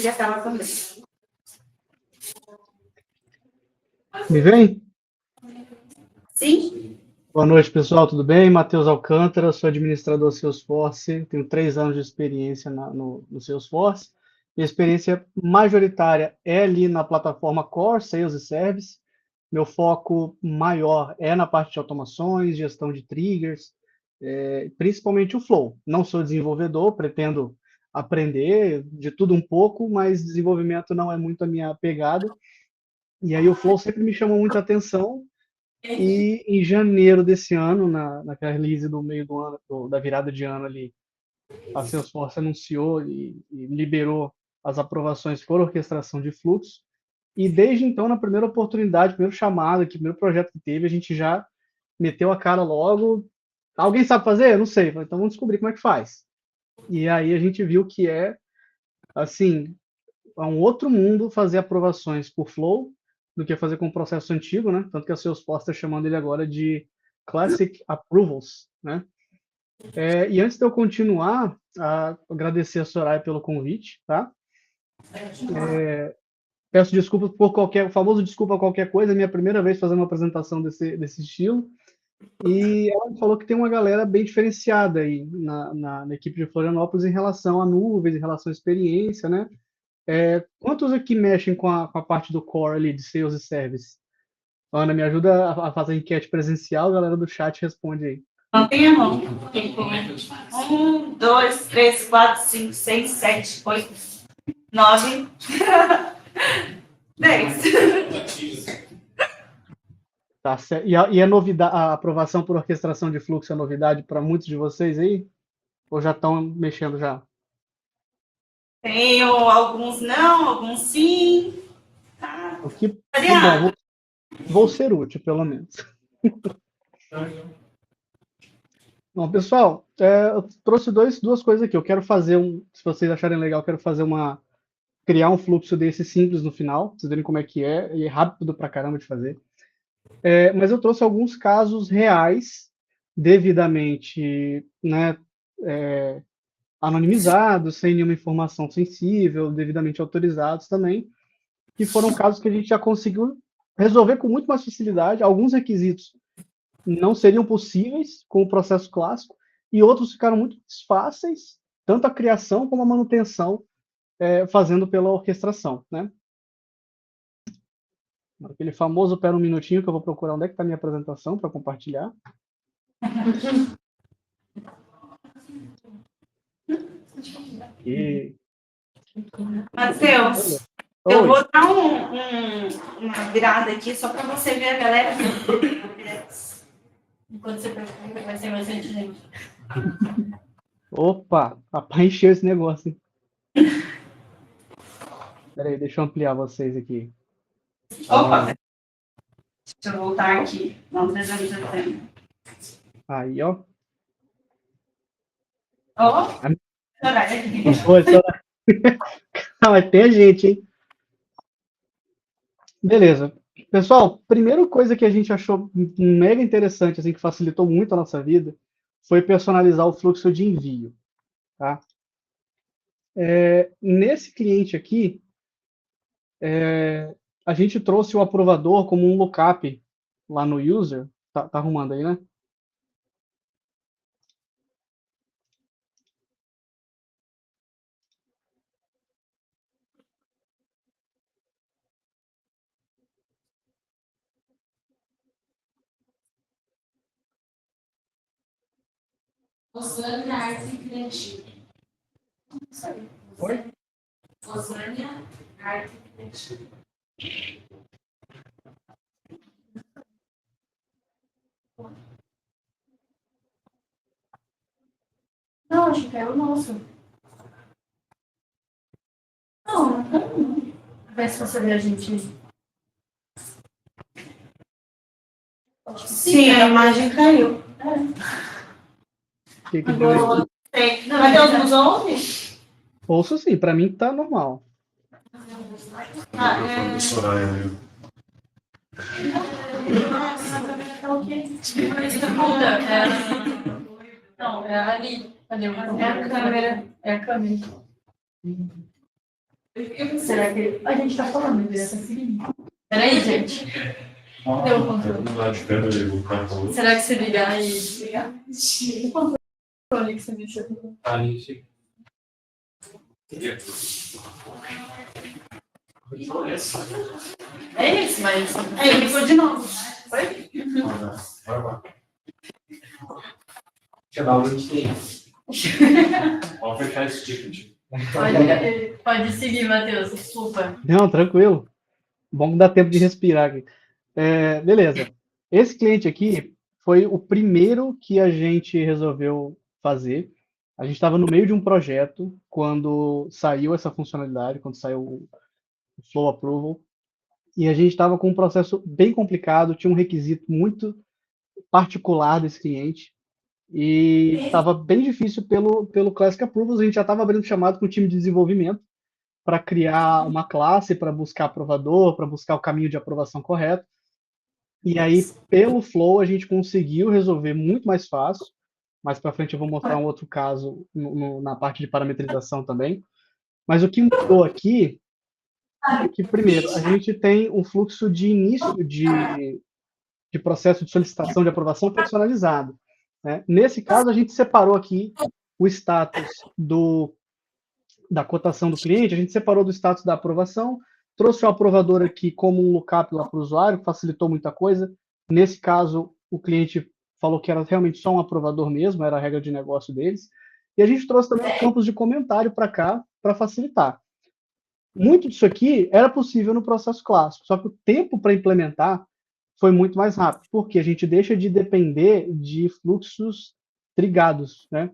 Já estava também. Me vem? Sim? Boa noite, pessoal, tudo bem? Matheus Alcântara, sou administrador Salesforce, tenho 3 anos de experiência no Salesforce. Minha experiência majoritária é ali na plataforma Core, Sales e Service. Meu foco maior é na parte de automações, gestão de triggers, principalmente o Flow. Não sou desenvolvedor, pretendo aprender de tudo um pouco, mas desenvolvimento não é muito a minha pegada. E aí o Flow sempre me chamou muita atenção. E em janeiro desse ano, naquela release do meio do ano, da virada de ano ali, a Salesforce anunciou e liberou as aprovações por orquestração de fluxo. E desde então, na primeira oportunidade, primeiro chamado, primeiro projeto que teve, a gente já meteu a cara logo. Alguém sabe fazer? Eu não sei. Então vamos descobrir como é que faz. E aí a gente viu que assim, é um outro mundo fazer aprovações por Flow do que fazer com o processo antigo, né? Tanto que a Salesforce está chamando ele agora de Classic Approvals, né? E antes de eu continuar, agradecer a Soraya pelo convite, tá? Peço desculpas por o famoso desculpa qualquer coisa, é minha primeira vez fazendo uma apresentação desse estilo. E ela me falou que tem uma galera bem diferenciada aí na equipe de Florianópolis em relação a nuvens, em relação à experiência, né? Quantos aqui mexem com a parte do core ali, de sales e service? Ana, me ajuda a fazer a enquete presencial, a galera do chat responde aí. Mantenha a mão. 1, 2, 3, 4, 5, 6, 7, 8, 9, 10. Tá certo. E a novidade, a aprovação por orquestração de fluxo é novidade para muitos de vocês aí? Ou já estão mexendo já? Tenho alguns não, alguns sim. Tá. O que bom, vou ser útil, pelo menos. Bom, pessoal, eu trouxe duas coisas aqui. Eu quero fazer se vocês acharem legal, eu quero criar um fluxo desse simples no final, vocês verem como é que é, e é rápido pra caramba de fazer. Mas eu trouxe alguns casos reais, devidamente, né, anonimizados, sem nenhuma informação sensível, devidamente autorizados também, que foram casos que a gente já conseguiu resolver com muito mais facilidade. Alguns requisitos não seriam possíveis com o processo clássico, e outros ficaram muito mais fáceis, tanto a criação como a manutenção, fazendo pela orquestração, né? Aquele famoso pera um minutinho que eu vou procurar onde é que está a minha apresentação para compartilhar. Matheus, eu vou dar uma virada aqui só para você ver a galera. Enquanto você pergunta, vai ser mais gente. Opa, para encher esse negócio, hein? Peraí, deixa eu ampliar vocês aqui. Opa! Deixa eu voltar aqui. Não, 360. Aí, ó. Oi, Não, mas tem a gente, hein? Beleza. Pessoal, primeira coisa que a gente achou mega interessante, assim, que facilitou muito a nossa vida, foi personalizar o fluxo de envio, tá? Nesse cliente aqui, a gente trouxe o aprovador como um lookup lá no user. Tá arrumando aí, né? Osânia Arte Criativa. Oi? Osânia Arte Criativa. Não, acho que é o nosso. Não, não. Vê se você vê a gente. Sim, a imagem caiu. Agora, Matheus, nos ouve? ouço sim, para mim tá normal. Não, é ali. Cadê? É a câmera. É a câmera. Será que a gente tá falando dessa filhinha? Peraí, gente. Deu o controle. Será que se ligar e desligar? O controle que você mexeu. É isso, mas. Aí ligou de novo. Foi? Pode fechar esse ticket. Pode seguir, Matheus, desculpa. Não, tranquilo. Bom que dá tempo de respirar aqui. Beleza. Esse cliente aqui foi o primeiro que a gente resolveu fazer. A gente estava no meio de um projeto quando saiu essa funcionalidade, quando saiu o Flow Approval, e a gente estava com um processo bem complicado, tinha um requisito muito particular desse cliente, e estava bem difícil pelo Classic Approvals. A gente já estava abrindo chamado com o time de desenvolvimento para criar uma classe, para buscar aprovador, para buscar o caminho de aprovação correto. E aí, pelo Flow, a gente conseguiu resolver muito mais fácil. Mais para frente eu vou mostrar um outro caso na parte de parametrização também. Mas o que mudou aqui é que, primeiro, a gente tem um fluxo de início de processo de solicitação de aprovação personalizado, né? Nesse caso, a gente separou aqui o status da cotação do cliente, a gente separou do status da aprovação, trouxe o aprovador aqui como um lookup lá para o usuário, facilitou muita coisa. Nesse caso, o cliente falou que era realmente só um aprovador mesmo, era a regra de negócio deles. E a gente trouxe também campos de comentário para cá, para facilitar. Muito disso aqui era possível no processo clássico, só que o tempo para implementar foi muito mais rápido, porque a gente deixa de depender de fluxos trigados, né?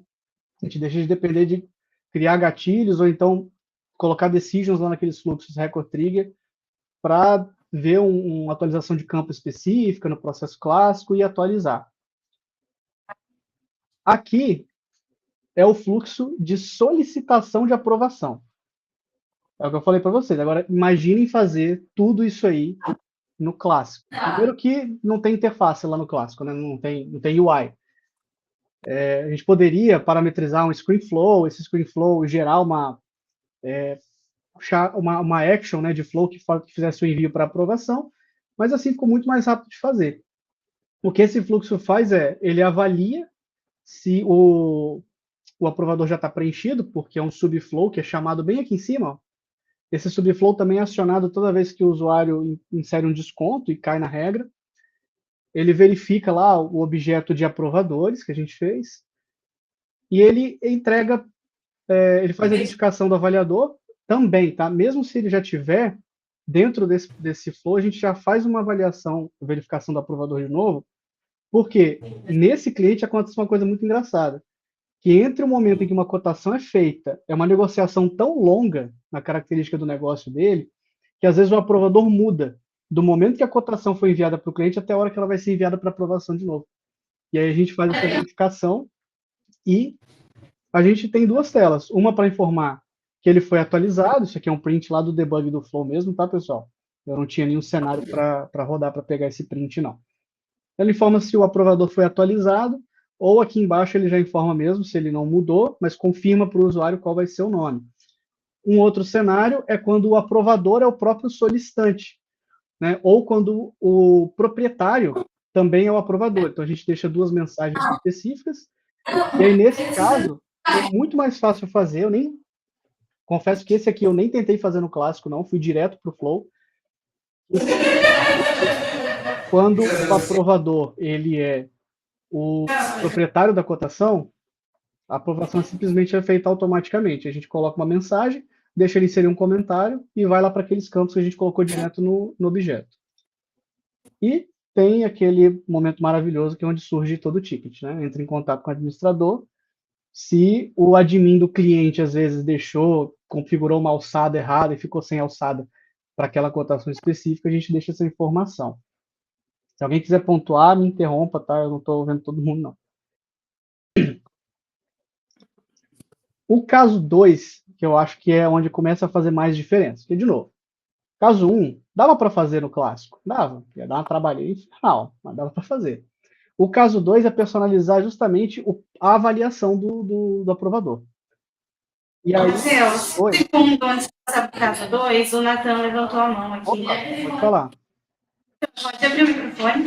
A gente deixa de depender de criar gatilhos ou então colocar decisions lá naqueles fluxos record trigger para ver uma atualização de campo específica no processo clássico e atualizar. Aqui é o fluxo de solicitação de aprovação. É o que eu falei para vocês. Agora, imaginem fazer tudo isso aí no clássico. Primeiro que não tem interface lá no clássico, né? Não tem UI. A gente poderia parametrizar um ScreenFlow, esse ScreenFlow gerar uma action, né, de flow que fizesse o envio para aprovação, mas assim ficou muito mais rápido de fazer. O que esse fluxo faz ele avalia se o aprovador já está preenchido, porque é um subflow que é chamado bem aqui em cima. Ó. Esse subflow também é acionado toda vez que o usuário insere um desconto e cai na regra. Ele verifica lá o objeto de aprovadores que a gente fez e ele entrega, ele faz a identificação do avaliador também, tá? Mesmo se ele já tiver dentro desse flow, a gente já faz uma avaliação, verificação do aprovador de novo, porque nesse cliente acontece uma coisa muito engraçada, que entre o momento em que uma cotação é feita, é uma negociação tão longa na característica do negócio dele, que às vezes o aprovador muda do momento que a cotação foi enviada para o cliente até a hora que ela vai ser enviada para aprovação de novo. E aí a gente faz essa verificação e a gente tem duas telas. Uma para informar que ele foi atualizado, isso aqui é um print lá do debug do Flow mesmo, tá, pessoal? Eu não tinha nenhum cenário para rodar para pegar esse print, não. Ele informa se o aprovador foi atualizado, ou aqui embaixo ele já informa mesmo se ele não mudou, mas confirma para o usuário qual vai ser o nome. Um outro cenário é quando o aprovador é o próprio solicitante, né? Ou quando o proprietário também é o aprovador. Então a gente deixa duas mensagens específicas, e aí nesse caso é muito mais fácil fazer. Eu nem confesso que esse aqui eu nem tentei fazer no clássico, não, fui direto para o Flow. Quando o aprovador ele é o proprietário da cotação, a aprovação simplesmente é feita automaticamente. A gente coloca uma mensagem, deixa ele inserir um comentário e vai lá para aqueles campos que a gente colocou direto no objeto. E tem aquele momento maravilhoso que é onde surge todo o ticket, né? Entra em contato com o administrador. Se o admin do cliente às vezes configurou uma alçada errada e ficou sem alçada para aquela cotação específica, a gente deixa essa informação. Se alguém quiser pontuar, me interrompa, tá? Eu não estou vendo todo mundo, não. O caso 2, que eu acho que é onde começa a fazer mais diferença. Porque, de novo, caso 1, dava para fazer no clássico? Dava. Ia dar uma trabalheira infernal, mas dava para fazer. O caso 2 é personalizar justamente a avaliação do aprovador. E aí, Matheus, oi, segundo, antes de passar para casa 2, o Natan levantou a mão aqui. opa, pode falar. Pode abrir o microfone?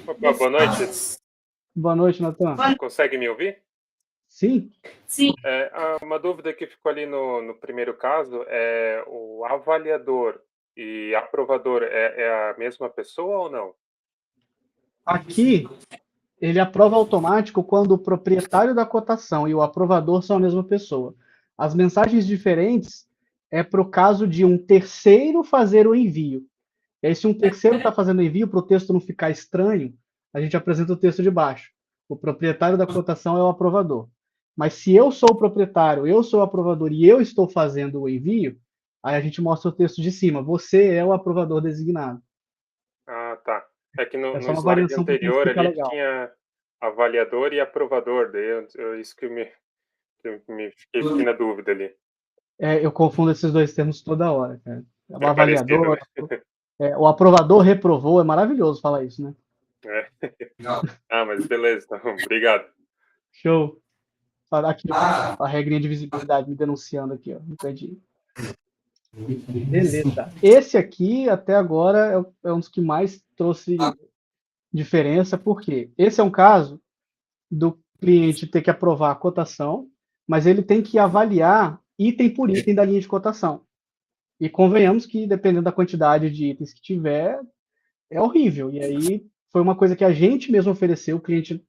Opa, boa noite. Boa noite, Natan. Consegue me ouvir? Sim? Sim. Uma dúvida que ficou ali no primeiro caso é o avaliador e aprovador é a mesma pessoa ou não? Aqui, ele aprova automático quando o proprietário da cotação e o aprovador são a mesma pessoa. As mensagens diferentes é para o caso de um terceiro fazer o envio. E aí, se um terceiro está fazendo o envio, para o texto não ficar estranho, a gente apresenta o texto de baixo. O proprietário da cotação é o aprovador. Mas se eu sou o proprietário, eu sou o aprovador e eu estou fazendo o envio, aí a gente mostra o texto de cima. Você é o aprovador designado. Ah, tá. É que É no só uma slide variação para anterior ficar ali legal. tinha avaliador e aprovador, daí isso que fiquei na dúvida ali. Eu confundo esses dois termos toda hora, cara. O É parecido, avaliador, né? o aprovador reprovou, é maravilhoso falar isso, né? É. Ah, mas beleza, então, obrigado. Show. Aqui, ó, a regrinha de visibilidade me denunciando aqui, ó. Entendi. Beleza. Esse aqui, até agora, é um dos que mais trouxe diferença, porque esse é um caso do cliente ter que aprovar a cotação, mas ele tem que avaliar item por item da linha de cotação. E convenhamos que, dependendo da quantidade de itens que tiver, é horrível. E aí foi uma coisa que a gente mesmo ofereceu. O cliente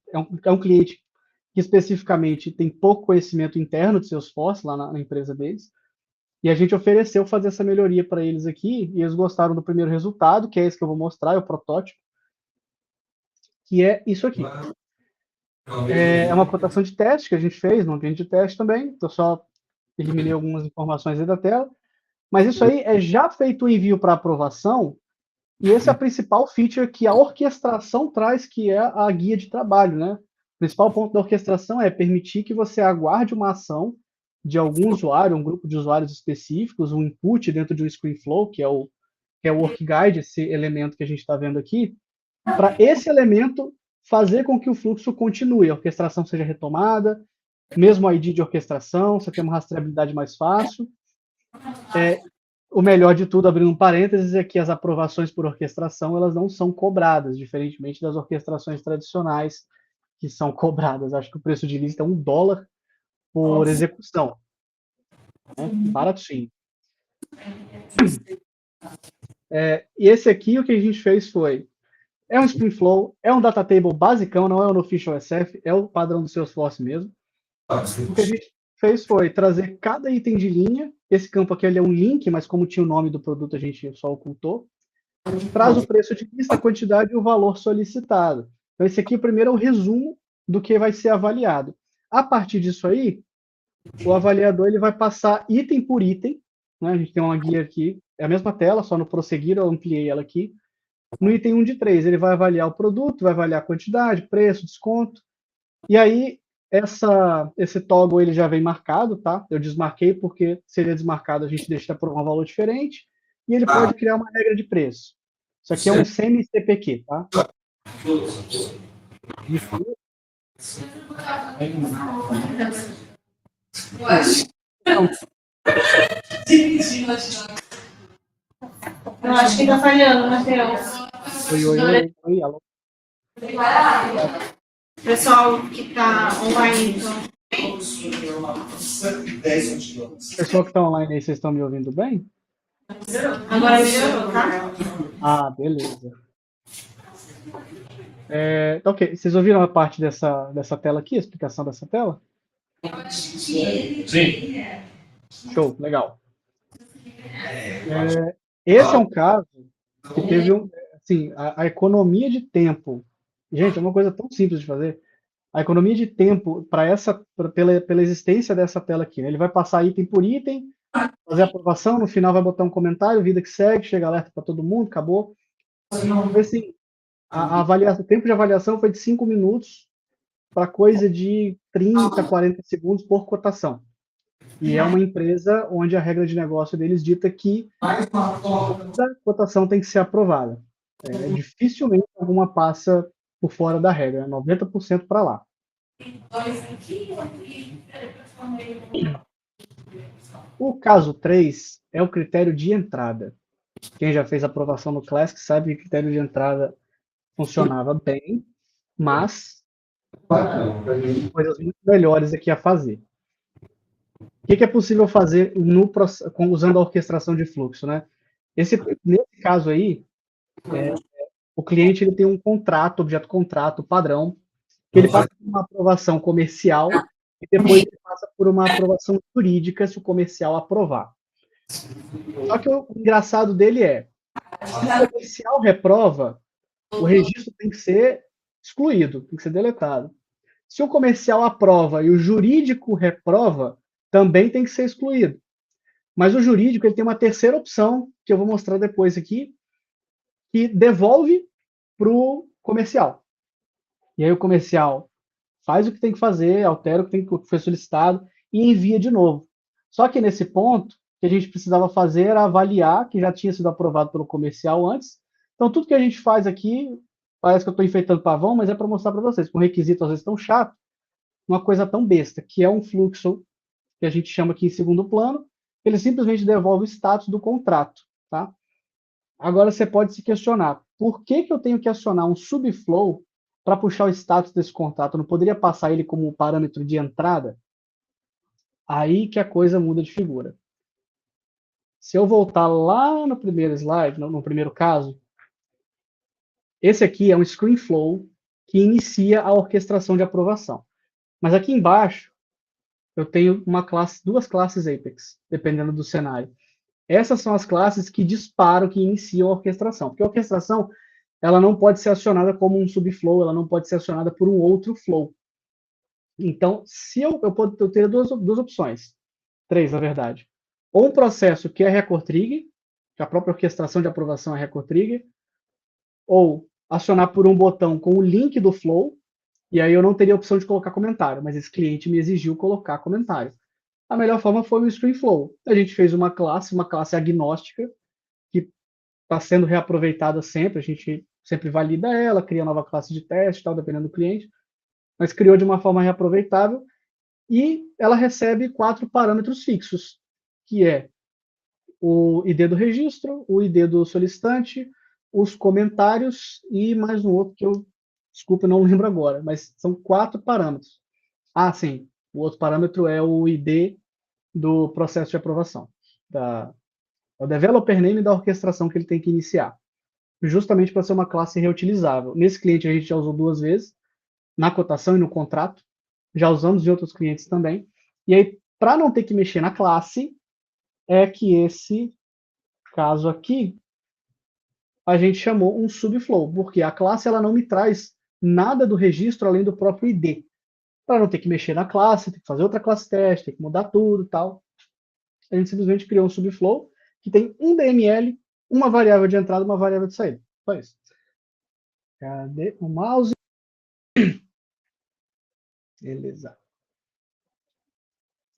é um cliente que especificamente tem pouco conhecimento interno de Salesforce lá na empresa deles. E a gente ofereceu fazer essa melhoria para eles aqui, e eles gostaram do primeiro resultado, que é esse que eu vou mostrar, é o protótipo, que é isso aqui. É uma cotação de teste que a gente fez, no ambiente de teste também, eu só eliminei algumas informações aí da tela, mas isso aí é já feito o envio para aprovação, e essa é a principal feature que a orquestração traz, que é a guia de trabalho, né? O principal ponto da orquestração é permitir que você aguarde uma ação de algum usuário, um grupo de usuários específicos, um input dentro de um ScreenFlow, que é o Work Guide, esse elemento que a gente está vendo aqui, para esse elemento fazer com que o fluxo continue, a orquestração seja retomada, mesmo ID de orquestração, você tem uma rastreabilidade mais fácil. O melhor de tudo, abrindo um parênteses, é que as aprovações por orquestração elas não são cobradas, diferentemente das orquestrações tradicionais que são cobradas. Acho que o preço de lista é $1 por execução. Baratinho. E esse aqui, o que a gente fez foi, é um ScreenFlow, é um data table basicão, não é um official SF, é o padrão do Salesforce mesmo. O que a gente fez foi trazer cada item de linha, esse campo aqui ele é um link, mas como tinha o nome do produto a gente só ocultou, traz o preço de lista, a quantidade e o valor solicitado. Então esse aqui primeiro é o resumo do que vai ser avaliado. A partir disso aí, o avaliador ele vai passar item por item, né? A gente tem uma guia aqui, é a mesma tela, só no prosseguir eu ampliei ela aqui. No item 1 de 3, ele vai avaliar o produto, vai avaliar a quantidade, preço, desconto, e aí esse toggle ele já vem marcado, tá? Eu desmarquei porque se ele é desmarcado a gente deixa por um valor diferente e ele pode criar uma regra de preço. Isso aqui é um semi-CPQ, tá? Eu acho que tá falhando, Matheus. Oi, alô. Pessoal que tá online, então. Pessoal que está online aí, vocês estão me ouvindo bem? Agora melhorou, tá? Ah, beleza. Ok, vocês ouviram a parte dessa tela aqui, a explicação dessa tela? Sim. Show, legal. Esse é um caso que teve assim, a economia de tempo. Gente, é uma coisa tão simples de fazer. A economia de tempo pela existência dessa tela aqui, né? Ele vai passar item por item, fazer a aprovação, no final vai botar um comentário, vida que segue, chega alerta para todo mundo, acabou. Assim, o tempo de avaliação foi de 5 minutos para coisa de 30, 40 segundos por cotação. E é uma empresa onde a regra de negócio deles dita que toda cotação tem que ser aprovada. Dificilmente alguma passa por fora da regra, 90% para lá. O caso 3 é o critério de entrada. Quem já fez aprovação no Classic sabe que o critério de entrada funcionava bem, mas tem coisas muito melhores aqui a fazer. O que é possível fazer usando a orquestração de fluxo, né? Nesse caso aí, o cliente ele tem um contrato, objeto contrato padrão, que ele passa por uma aprovação comercial e depois ele passa por uma aprovação jurídica se o comercial aprovar. Só que o engraçado dele é, se o comercial reprova, o registro tem que ser excluído, tem que ser deletado. Se o comercial aprova e o jurídico reprova, também tem que ser excluído. Mas o jurídico ele tem uma terceira opção, que eu vou mostrar depois aqui, que devolve para o comercial. E aí o comercial faz o que tem que fazer, altera o que foi solicitado e envia de novo. Só que nesse ponto, o que a gente precisava fazer era avaliar, que já tinha sido aprovado pelo comercial antes. Então, tudo que a gente faz aqui, parece que eu estou enfeitando pavão, mas é para mostrar para vocês, com um requisito às vezes tão chato, uma coisa tão besta, que é um fluxo que a gente chama aqui em segundo plano, ele simplesmente devolve o status do contrato. Tá? Agora você pode se questionar, por que eu tenho que acionar um subflow para puxar o status desse contrato? Eu não poderia passar ele como um parâmetro de entrada? Aí que a coisa muda de figura. Se eu voltar lá no primeiro slide, no primeiro caso, esse aqui é um ScreenFlow que inicia a orquestração de aprovação. Mas aqui embaixo, eu tenho duas classes Apex, dependendo do cenário. Essas são as classes que disparam, que iniciam a orquestração. Porque a orquestração ela não pode ser acionada como um subflow, ela não pode ser acionada por um outro flow. Então, se eu teria duas opções, três, na verdade. Ou um processo que é record trigger, que a própria orquestração de aprovação é record trigger, ou acionar por um botão com o link do flow, e aí eu não teria a opção de colocar comentário, mas esse cliente me exigiu colocar comentário. A melhor forma foi o ScreenFlow. A gente fez uma classe agnóstica, que está sendo reaproveitada sempre, a gente sempre valida ela, cria nova classe de teste, tal, dependendo do cliente, mas criou de uma forma reaproveitável, e ela recebe 4 parâmetros fixos, que é o ID do registro, o ID do solicitante, os comentários e mais um outro que eu, desculpa, não lembro agora, mas são 4 parâmetros. Ah, sim, o outro parâmetro é o ID do processo de aprovação, o developer name da orquestração que ele tem que iniciar, justamente para ser uma classe reutilizável. Nesse cliente a gente já usou 2 vezes, na cotação e no contrato, já usamos de outros clientes também, e aí, para não ter que mexer na classe, é que esse caso aqui, a gente chamou um subflow, porque a classe ela não me traz nada do registro além do próprio ID. Para não ter que mexer na classe, tem que fazer outra classe teste, tem que mudar tudo e tal. A gente simplesmente criou um subflow que tem um DML, uma variável de entrada e uma variável de saída. Só isso. Cadê o mouse? Beleza.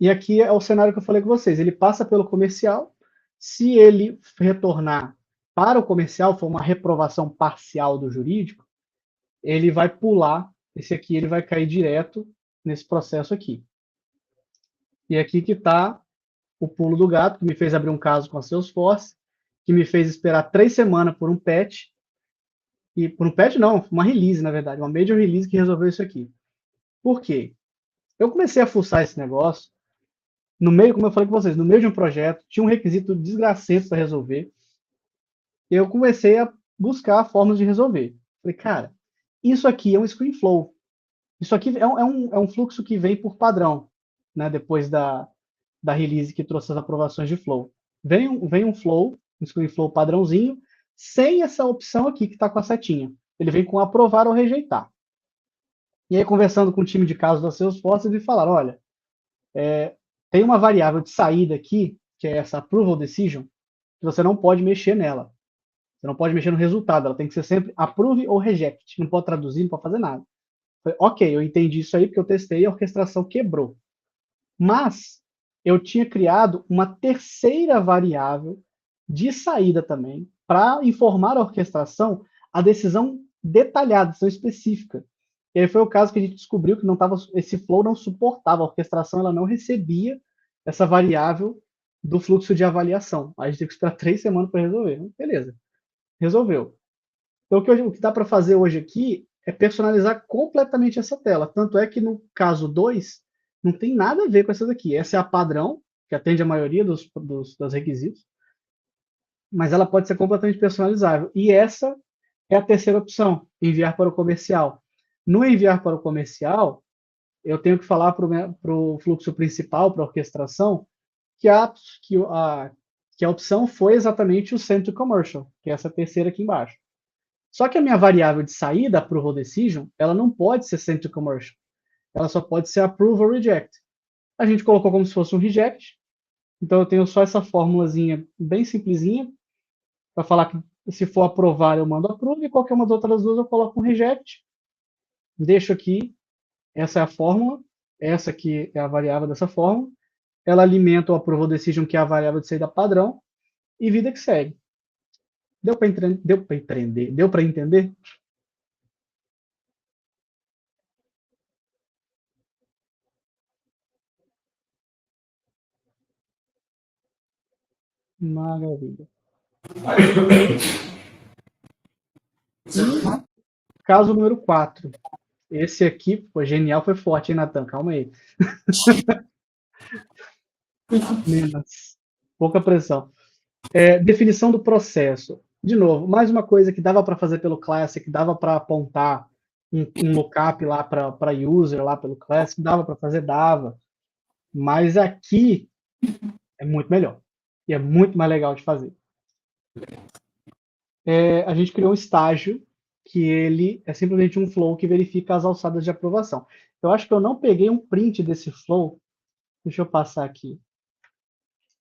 E aqui é o cenário que eu falei com vocês. Ele passa pelo comercial. Se ele retornar para o comercial, for uma reprovação parcial do jurídico, ele vai pular. Esse aqui ele vai cair direto nesse processo aqui. E aqui que está o pulo do gato, que me fez abrir um caso com a Salesforce, que me fez esperar 3 semanas por um patch. E por um patch não, uma release, na verdade, uma major release que resolveu isso aqui. Por quê? Eu comecei a fuçar esse negócio, no meio, como eu falei com vocês, no meio de um projeto, tinha um requisito desgracento para resolver, e eu comecei a buscar formas de resolver. Falei, cara, isso aqui é um ScreenFlow. Isso aqui é um fluxo que vem por padrão, né, depois da release que trouxe as aprovações de flow. Vem um flow, um ScreenFlow padrãozinho, sem essa opção aqui que está com a setinha. Ele vem com aprovar ou rejeitar. E aí, conversando com o time de casos da Salesforce, eles falaram, olha, tem uma variável de saída aqui, que é essa approval decision, que você não pode mexer nela. Você não pode mexer no resultado, ela tem que ser sempre approve ou reject. Não pode traduzir, não pode fazer nada. Falei, ok, eu entendi isso aí porque eu testei e a orquestração quebrou. Mas eu tinha criado uma terceira variável de saída também para informar a orquestração a decisão detalhada, decisão específica. E aí foi o caso que a gente descobriu que esse flow não suportava, a orquestração ela não recebia essa variável do fluxo de avaliação. A gente tem que esperar 3 semanas para resolver. Beleza, resolveu. Então, o que dá para fazer hoje aqui é personalizar completamente essa tela. Tanto é que no caso 2, não tem nada a ver com essa daqui. Essa é a padrão, que atende a maioria dos requisitos, mas ela pode ser completamente personalizável. E essa é a terceira opção, enviar para o comercial. No enviar para o comercial, eu tenho que falar para o fluxo principal, para a orquestração, que a opção foi exatamente o Send to Commercial, que é essa terceira aqui embaixo. Só que a minha variável de saída, Approve or Decision, ela não pode ser Send to Commercial. Ela só pode ser Approve or Reject. A gente colocou como se fosse um Reject. Então eu tenho só essa formulazinha bem simplesinha, para falar que se for aprovar eu mando Approve, e qualquer uma das outras duas eu coloco um Reject. Deixo aqui, essa é a fórmula, essa aqui é a variável dessa fórmula. Ela alimenta o Approve or Decision, que é a variável de saída padrão, e vida que segue. Deu para entender? Deu para entender? Maravilha. Caso número 4. Esse aqui, pô, genial, foi forte, hein, Natan? Calma aí. Menos. Pouca pressão. Definição do processo. De novo, mais uma coisa que dava para fazer pelo Classic, dava para apontar um lookup lá para user, lá pelo Classic, dava para fazer, dava. Mas aqui é muito melhor. E é muito mais legal de fazer. A gente criou um estágio que ele é simplesmente um flow que verifica as alçadas de aprovação. Eu acho que eu não peguei um print desse flow. Deixa eu passar aqui.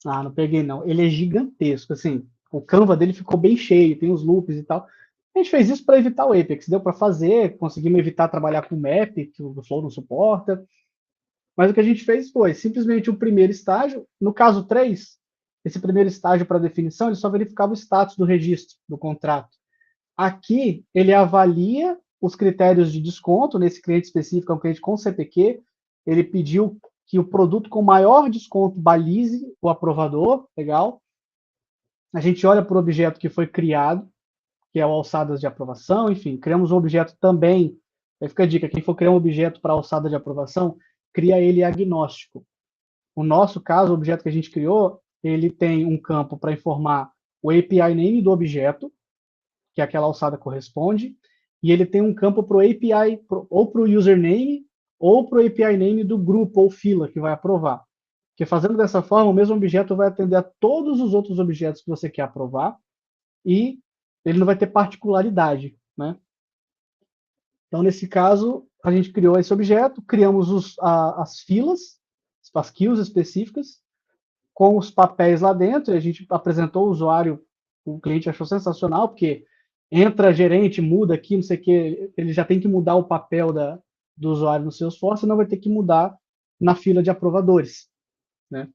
Ah, não peguei não. Ele é gigantesco, assim. O Canva dele ficou bem cheio, tem os loops e tal. A gente fez isso para evitar o Apex. Deu para fazer, conseguimos evitar trabalhar com map, que o Flow não suporta. Mas o que a gente fez foi simplesmente o primeiro estágio. No caso 3, esse primeiro estágio para definição, ele só verificava o status do registro, do contrato. Aqui, ele avalia os critérios de desconto. Nesse cliente específico, é um cliente com CPQ. Ele pediu que o produto com maior desconto balize o aprovador. Legal. A gente olha para o objeto que foi criado, que é o alçadas de aprovação. Enfim, criamos um objeto também. Aí fica a dica, quem for criar um objeto para alçada de aprovação, cria ele agnóstico. No nosso caso, o objeto que a gente criou, ele tem um campo para informar o API name do objeto, que aquela alçada corresponde, e ele tem um campo para o API, ou para o username, ou para o API name do grupo ou fila que vai aprovar. Porque fazendo dessa forma, o mesmo objeto vai atender a todos os outros objetos que você quer aprovar, e ele não vai ter particularidade, né? Então, nesse caso, a gente criou esse objeto, criamos as filas, as queues específicas, com os papéis lá dentro, e a gente apresentou o usuário, o cliente achou sensacional, porque entra gerente, muda aqui, não sei o que, ele já tem que mudar o papel do usuário no Salesforce, senão vai ter que mudar na fila de aprovadores, né?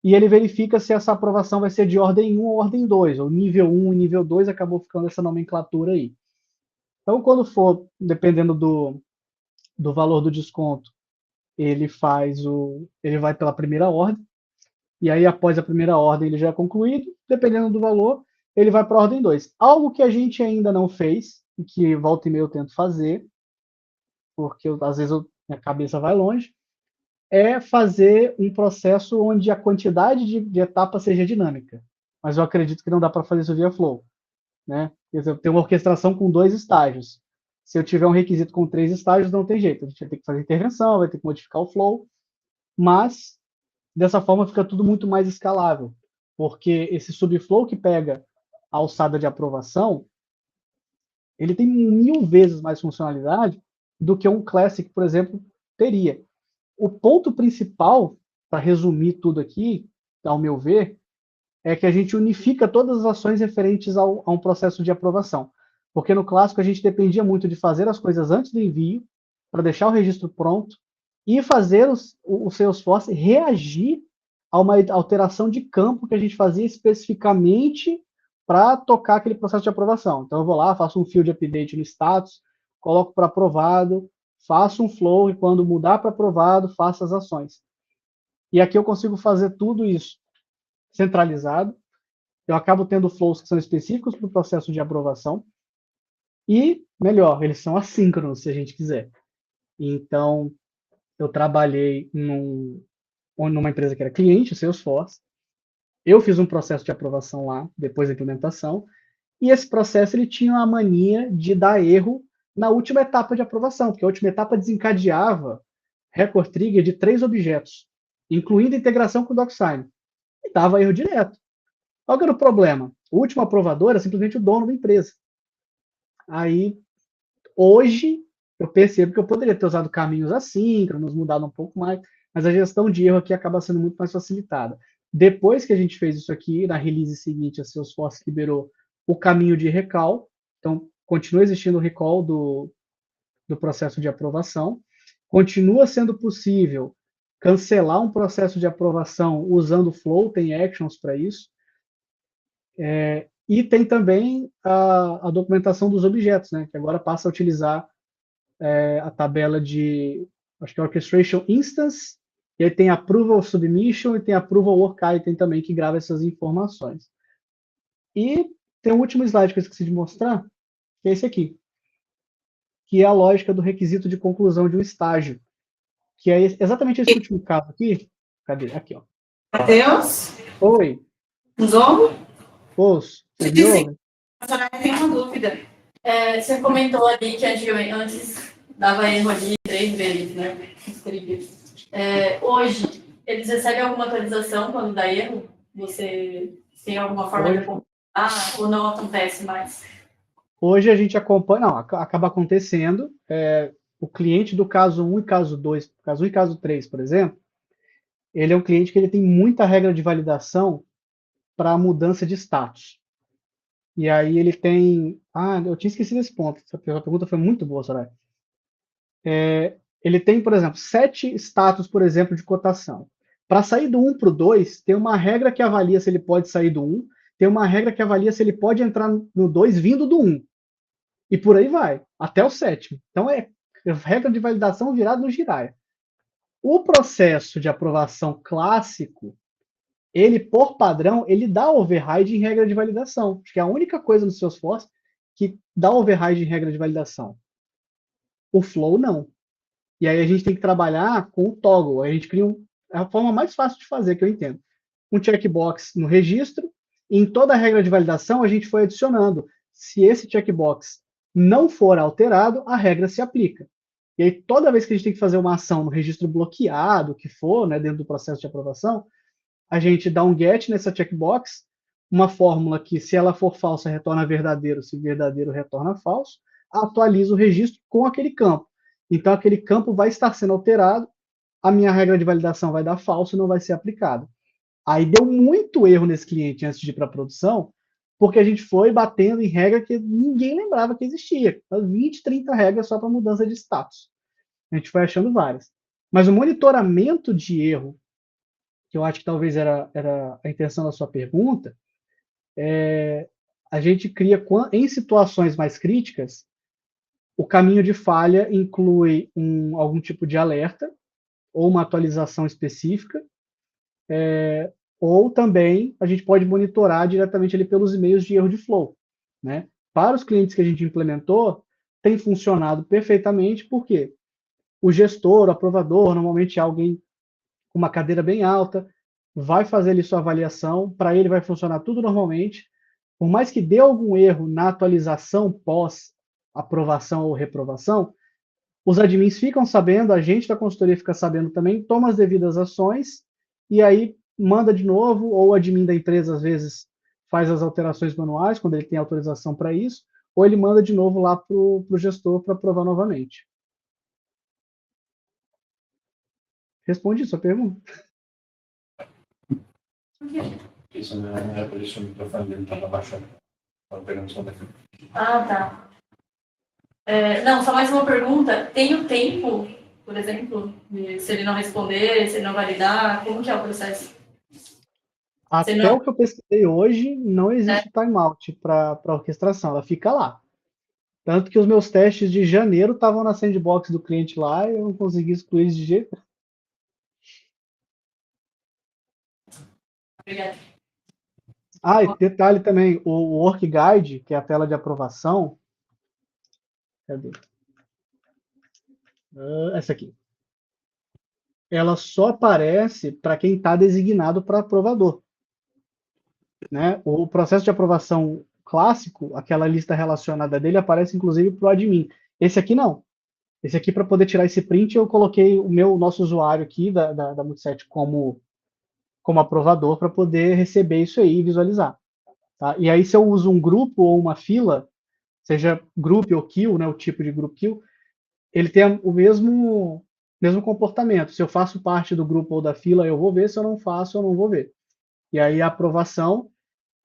E ele verifica se essa aprovação vai ser de ordem 1 ou ordem 2, ou nível 1 e nível 2, acabou ficando essa nomenclatura aí. Então, quando for, dependendo do valor do desconto, ele vai pela primeira ordem, e aí após a primeira ordem ele já é concluído, dependendo do valor, ele vai para a ordem 2. Algo que a gente ainda não fez, e que volta e meia eu tento fazer, porque às vezes minha cabeça vai longe, é fazer um processo onde a quantidade de etapas seja dinâmica. Mas eu acredito que não dá para fazer isso via Flow, né? Por exemplo, tem uma orquestração com 2 estágios. Se eu tiver um requisito com 3 estágios, não tem jeito. A gente vai ter que fazer intervenção, vai ter que modificar o flow, mas dessa forma fica tudo muito mais escalável, porque esse subflow que pega a alçada de aprovação, ele tem 1000 vezes mais funcionalidade do que um Classic, por exemplo, teria. O ponto principal, para resumir tudo aqui, ao meu ver, é que a gente unifica todas as ações referentes a um processo de aprovação. Porque no clássico a gente dependia muito de fazer as coisas antes do envio, para deixar o registro pronto, e fazer o Salesforce reagir a uma alteração de campo que a gente fazia especificamente para tocar aquele processo de aprovação. Então eu vou lá, faço um field update no status, coloco para aprovado, faço um flow e quando mudar para aprovado, faço as ações. E aqui eu consigo fazer tudo isso centralizado. Eu acabo tendo flows que são específicos para o processo de aprovação. E, melhor, eles são assíncronos, se a gente quiser. Então, eu trabalhei numa empresa que era cliente, o Salesforce. Eu fiz um processo de aprovação lá, depois da implementação. E esse processo ele tinha a mania de dar erro na última etapa de aprovação, porque a última etapa desencadeava record trigger de 3 objetos, incluindo a integração com o DocSign. E dava erro direto. Qual que era o problema? O último aprovador era simplesmente o dono da empresa. Aí, hoje, eu percebo que eu poderia ter usado caminhos assíncronos, mudado um pouco mais, mas a gestão de erro aqui acaba sendo muito mais facilitada. Depois que a gente fez isso aqui, na release seguinte, a Salesforce liberou o caminho de recall, então continua existindo o recall do processo de aprovação, continua sendo possível cancelar um processo de aprovação usando o Flow, tem actions para isso, e tem também a documentação dos objetos, né, que agora passa a utilizar a tabela de, acho que é Orchestration Instance, e aí tem Approval Submission e tem Approval Work Item também, que grava essas informações. E tem um último slide que eu esqueci de mostrar, que é esse aqui, que é a lógica do requisito de conclusão de um estágio, que é exatamente esse último caso aqui. Cadê? Aqui, ó. Matheus? Oi. Usou? Ouço. Vocês me ouvem? A senhora tem uma dúvida. Você comentou ali que antes dava erro ali 3 vezes, né? Hoje, eles recebem alguma atualização quando dá erro? Você tem alguma forma de acompanhar ou não acontece mais? Hoje a gente acompanha, não, acaba acontecendo. O cliente do caso 1 e caso 2, caso 1 e caso 3, por exemplo, ele é um cliente que ele tem muita regra de validação para mudança de status. E aí ele tem... eu tinha esquecido esse ponto. Essa pergunta foi muito boa, Soraya. Ele tem, por exemplo, 7 status, por exemplo, de cotação. Para sair do 1 para o 2, tem uma regra que avalia se ele pode sair do 1, tem uma regra que avalia se ele pode entrar no 2 vindo do 1. E por aí vai, até o 7º. Então é regra de validação virada no giraia. O processo de aprovação clássico, ele, por padrão, ele dá override em regra de validação. Acho que é a única coisa no Salesforce que dá override em regra de validação. O Flow, não. E aí a gente tem que trabalhar com o toggle. A gente cria é a forma mais fácil de fazer, que eu entendo. Um checkbox no registro, e em toda a regra de validação a gente foi adicionando. Se esse checkbox não for alterado, a regra se aplica. E aí toda vez que a gente tem que fazer uma ação no registro bloqueado, que for, né, dentro do processo de aprovação, a gente dá um get nessa checkbox, uma fórmula que, se ela for falsa, retorna verdadeiro, se verdadeiro, retorna falso, atualiza o registro com aquele campo. Então, aquele campo vai estar sendo alterado, a minha regra de validação vai dar falso e não vai ser aplicada. Aí deu muito erro nesse cliente antes de ir para a produção, porque a gente foi batendo em regra que ninguém lembrava que existia. 20, 30 regras só para mudança de status. A gente foi achando várias. Mas o monitoramento de erro, que eu acho que talvez era a intenção da sua pergunta, a gente cria, em situações mais críticas, o caminho de falha inclui algum tipo de alerta, ou uma atualização específica, ou também a gente pode monitorar diretamente ali pelos e-mails de erro de flow, né? Para os clientes que a gente implementou, tem funcionado perfeitamente, porque o gestor, o aprovador, normalmente é alguém com uma cadeira bem alta, vai fazer ali sua avaliação, para ele vai funcionar tudo normalmente. Por mais que dê algum erro na atualização pós-aprovação ou reprovação, os admins ficam sabendo, a gente da consultoria fica sabendo também, toma as devidas ações, e aí manda de novo, ou o admin da empresa, às vezes, faz as alterações manuais, quando ele tem autorização para isso, ou ele manda de novo lá para o gestor para aprovar novamente. Responde sua pergunta. Isso não é por isso que o microfone dele estava baixando. Estava pegando só daqui. Tá. Não, só mais uma pergunta. Tem o tempo, por exemplo, se ele não responder, se ele não validar, como que é o processo? Até o que eu pesquisei hoje, não existe timeout para orquestração, ela fica lá. Tanto que os meus testes de janeiro estavam na sandbox do cliente lá e eu não consegui excluir eles de jeito. Obrigada. Ah, e detalhe também, o Work Guide, que é a tela de aprovação, cadê? Essa aqui. Ela só aparece para quem está designado para aprovador, né? O processo de aprovação clássico, aquela lista relacionada dele, aparece inclusive para o admin. Esse aqui não. Esse aqui, para poder tirar esse print, eu coloquei o nosso usuário aqui da Multiset como aprovador para poder receber isso aí e visualizar. Tá? E aí, se eu uso um grupo ou uma fila, seja group ou queue, né, o tipo de group queue, ele tem o mesmo comportamento. Se eu faço parte do grupo ou da fila, eu vou ver. Se eu não faço, eu não vou ver. E aí, a aprovação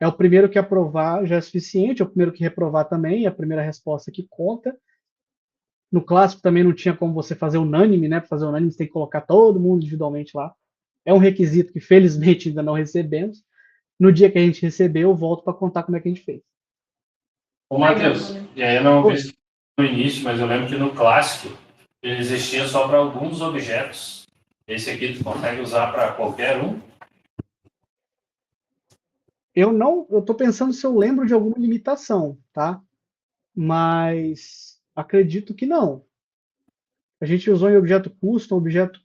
é o primeiro que aprovar já é suficiente, é o primeiro que reprovar também, é a primeira resposta que conta. No clássico também não tinha como você fazer unânime, né? Para fazer unânime, você tem que colocar todo mundo individualmente lá. É um requisito que, felizmente, ainda não recebemos. No dia que a gente recebeu, eu volto para contar como é que a gente fez. Ô, Matheus, e aí eu não vi no início, mas eu lembro que no clássico ele existia só para alguns objetos. Esse aqui tu consegue usar para qualquer um? Eu estou pensando se eu lembro de alguma limitação, tá? Mas acredito que não. A gente usou em objeto custom, objeto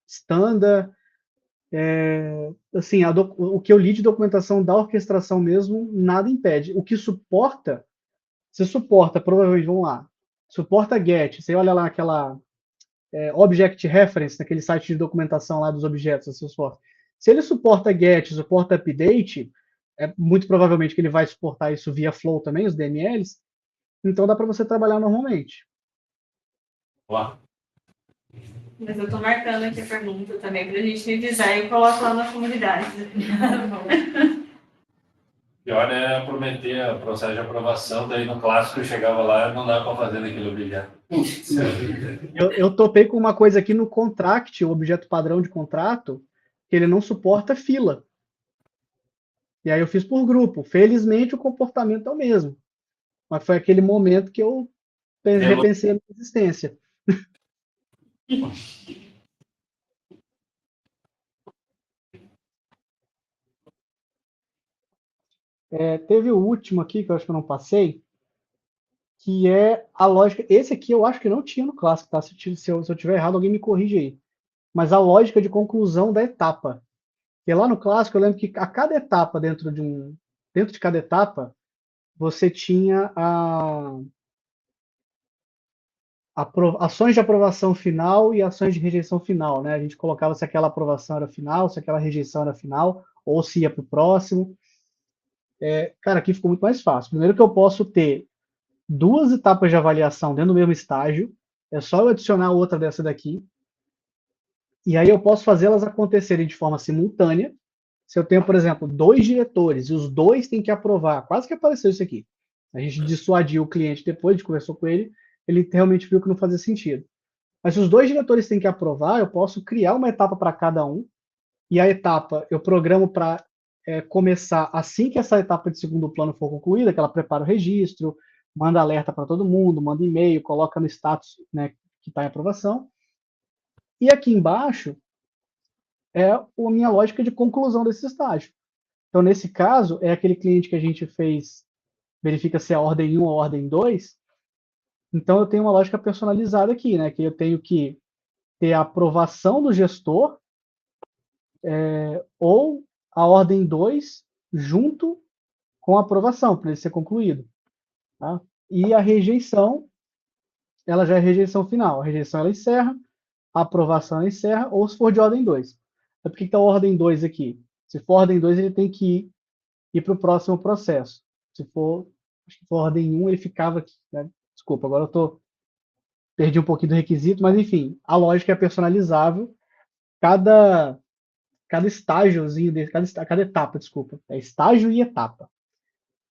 standard, assim, o que eu li de documentação da orquestração mesmo, nada impede. O que suporta, você suporta, provavelmente, vamos lá, suporta GET, você olha lá aquela Object Reference, naquele site de documentação lá dos objetos da Salesforce. Se ele suporta GET, suporta Update, muito provavelmente que ele vai suportar isso via Flow também, os DMLs, então dá para você trabalhar normalmente. Lá. Mas eu tô marcando aqui a pergunta também pra gente revisar e eu coloco lá na comunidade. Pior é prometer o processo de aprovação, daí no clássico eu chegava lá e não dá para fazer naquele objeto. Eu topei com uma coisa aqui no contract, o objeto padrão de contrato, que ele não suporta fila. E aí eu fiz por grupo. Felizmente o comportamento é o mesmo. Mas foi aquele momento que eu repensei a minha existência. Teve o último aqui, que eu acho que eu não passei, que é a lógica. Esse aqui eu acho que não tinha no clássico, tá? Se eu tiver errado, alguém me corrige aí. Mas a lógica de conclusão da etapa. Porque lá no clássico eu lembro que a cada etapa, dentro de cada etapa, você tinha ações de aprovação final e ações de rejeição final, né? A gente colocava se aquela aprovação era final, se aquela rejeição era final, ou se ia para o próximo. Cara, aqui ficou muito mais fácil. Primeiro que eu posso ter duas etapas de avaliação dentro do mesmo estágio, é só eu adicionar outra dessa daqui, e aí eu posso fazê-las acontecerem de forma simultânea. Se eu tenho, por exemplo, dois diretores e os dois têm que aprovar, quase que apareceu isso aqui. A gente dissuadiu o cliente depois, de conversou com ele, ele realmente viu que não fazia sentido. Mas se os dois diretores têm que aprovar, eu posso criar uma etapa para cada um, e a etapa eu programo para começar assim que essa etapa de segundo plano for concluída, que ela prepara o registro, manda alerta para todo mundo, manda e-mail, coloca no status, né, que está em aprovação. E aqui embaixo é a minha lógica de conclusão desse estágio. Então, nesse caso, é aquele cliente que a gente fez, verifica se é a ordem 1 ou a ordem 2. Então, eu tenho uma lógica personalizada aqui, né? Que eu tenho que ter a aprovação do gestor ou a ordem 2 junto com a aprovação, para ele ser concluído. Tá? E a rejeição, ela já é rejeição final. A rejeição, ela encerra, a aprovação, ela encerra, ou se for de ordem 2. Por que está a ordem 2 aqui? Se for ordem 2, ele tem que ir para o próximo processo. Se for, acho que for ordem 1, ele ficava aqui. Né? Desculpa, agora eu perdi um pouquinho do requisito, mas enfim, a lógica é personalizável. Cada estágiozinho, cada etapa, desculpa, é estágio e etapa.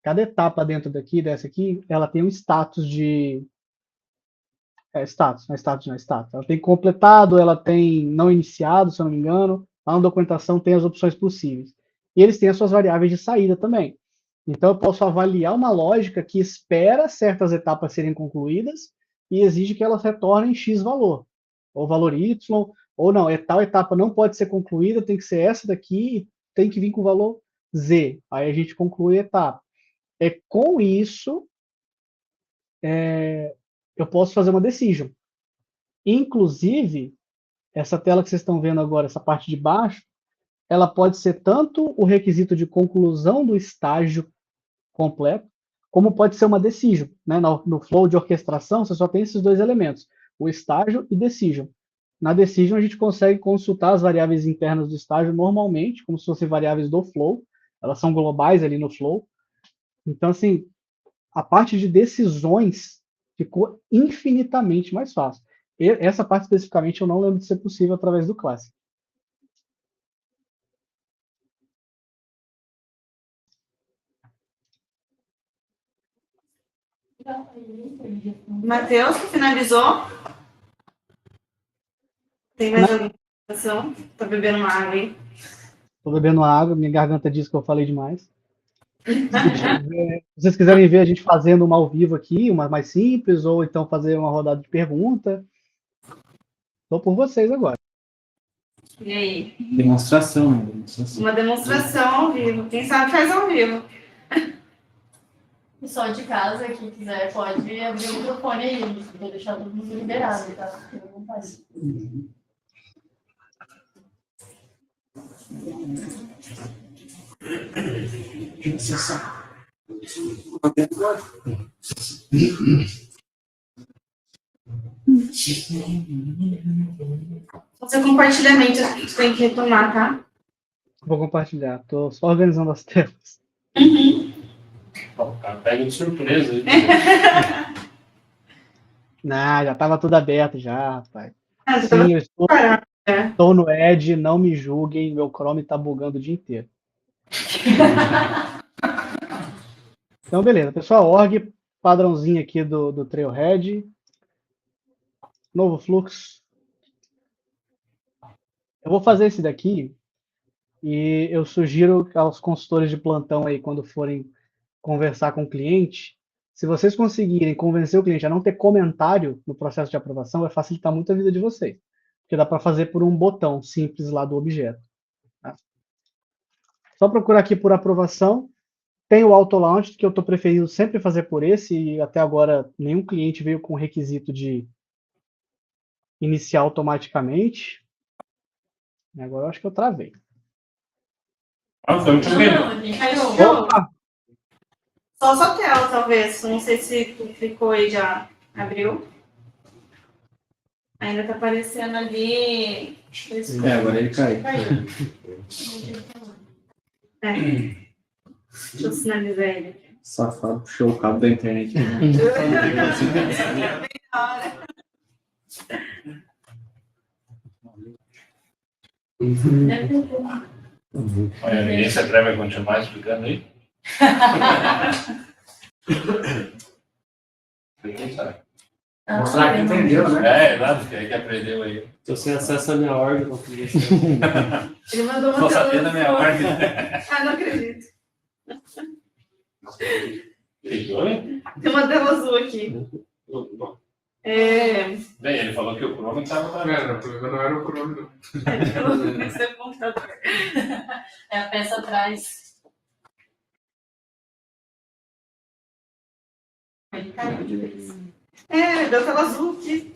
Cada etapa dentro dessa aqui, ela tem um status de... status. Ela tem completado, ela tem não iniciado, se eu não me engano. Lá na documentação tem as opções possíveis. E eles têm as suas variáveis de saída também. Então, eu posso avaliar uma lógica que espera certas etapas serem concluídas e exige que elas retornem X valor, ou valor Y, ou não, tal etapa não pode ser concluída, tem que ser essa daqui e tem que vir com valor Z. Aí a gente conclui a etapa. Com isso, eu posso fazer uma decision. Inclusive, essa tela que vocês estão vendo agora, essa parte de baixo, ela pode ser tanto o requisito de conclusão do estágio completo, como pode ser uma decision. Né? No flow de orquestração, você só tem esses dois elementos, o estágio e decision. Na decision, a gente consegue consultar as variáveis internas do estágio normalmente, como se fossem variáveis do flow, elas são globais ali no flow. Então, assim, a parte de decisões ficou infinitamente mais fácil. Essa parte especificamente eu não lembro de ser possível através do Classic. Matheus, que finalizou? Tem mais alguma informação? Tá bebendo uma água aí? Estou bebendo água, minha garganta diz que eu falei demais. Se vocês quiserem ver a gente fazendo uma ao vivo aqui, uma mais simples, ou então fazer uma rodada de pergunta, estou por vocês agora. E aí? Demonstração, né? Demonstração. Uma demonstração ao vivo. Quem sabe faz ao vivo. Pessoal de casa que quiser pode abrir o microfone aí, vou deixar todo mundo liberado, tá? Fica à vontade. Seu compartilhamento você tem que retomar, tá? Vou compartilhar, estou só organizando as telas. O cara pega de surpresa. Aí. Não, já estava tudo aberto já, rapaz. Ah, Sim, eu parado, estou no Edge, não me julguem, meu Chrome está bugando o dia inteiro. Então, beleza. Pessoal, org padrãozinho aqui do Trailhead. Novo fluxo. Eu vou fazer esse daqui e eu sugiro aos consultores de plantão aí, quando forem conversar com o cliente, se vocês conseguirem convencer o cliente a não ter comentário no processo de aprovação, vai facilitar muito a vida de vocês. Porque dá para fazer por um botão simples lá do objeto. Tá? Só procurar aqui por aprovação. Tem o Auto Launch, que eu estou preferindo sempre fazer por esse, e até agora nenhum cliente veio com requisito de iniciar automaticamente. Agora eu acho que eu travei. Ah, foi muito bem. Opa! Só a sua tela, talvez. Não sei se tu clicou e já abriu. Ainda tá aparecendo ali. Agora ele cai. Deixa eu sinalizar ele. Safado, puxou o cabo da internet. Olha, ninguém se atreve a continuar explicando aí? Ninguém sabe. Mostrar que entendeu, né? Exato, que aí que aprendeu aí. Tô sem acesso à minha ordem, não podia ser. Ele mandou uma Tô tela sabendo a minha azul. ordem. Ah, não acredito. Oi? Tem uma tela azul aqui. Bem, ele falou que o Chrome estava Não, o problema não era o Chrome, não. Esse é o computador. É a peça atrás. Ele caiu de vez. Deu tela azul aqui.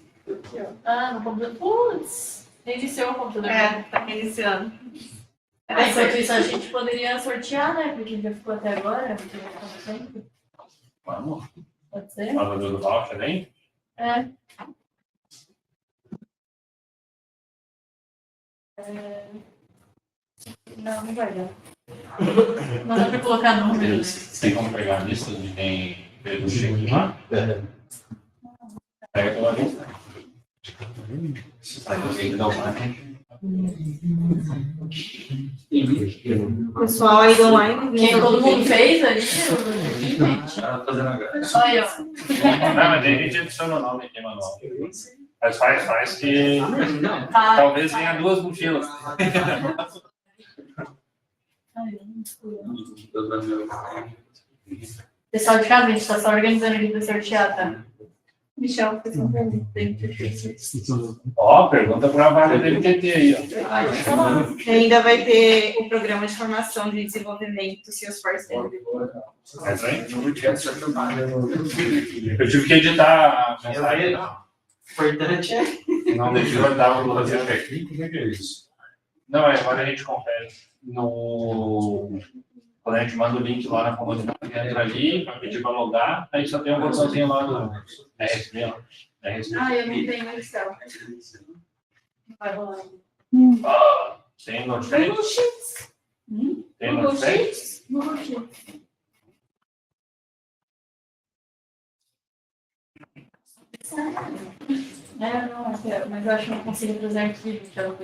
Ah, no computador. Putz! Reiniciou o computador. Tá reiniciando. Enquanto isso, a gente poderia sortear, né? Porque já ficou até agora. Sempre. Vamos. Pode ser? Fala do voucher, hein? Não, não vai dar. Não dá pra colocar número. Tem como pegar a lista de quem fez o check lá? Pega pela lista. Vai conseguir dar uma. Pessoal aí do online. Quem todo mundo fez ali? Tá fazendo agora. Olha aí, ó. Não, mas daí a gente adiciona o nome aqui, manual. Mas faz que Tá. talvez venha duas mochilas. Pessoal de casa, a gente tá só organizando aqui pra sortear, tá? Michel fez uma pergunta dentro disso. Ó, pergunta para a vaga do MTT aí, ó. E ainda vai ter o programa de formação de desenvolvimento Salesforce. Essa aí? Eu tive que editar a mensagem. Importante é. Não deixou eu dar o Brasil técnico, como é que é isso? Não, agora a gente confere. Quando a gente manda o link lá na comunidade, entra ali, vai pedir para logar, aí só tem um botãozinho lá do RSP. Eu não tenho Excel. Não vai rolar. Tem Notepad? Tem Notepad? Google Sheets. Mas eu acho que não consigo trazer arquivo, então.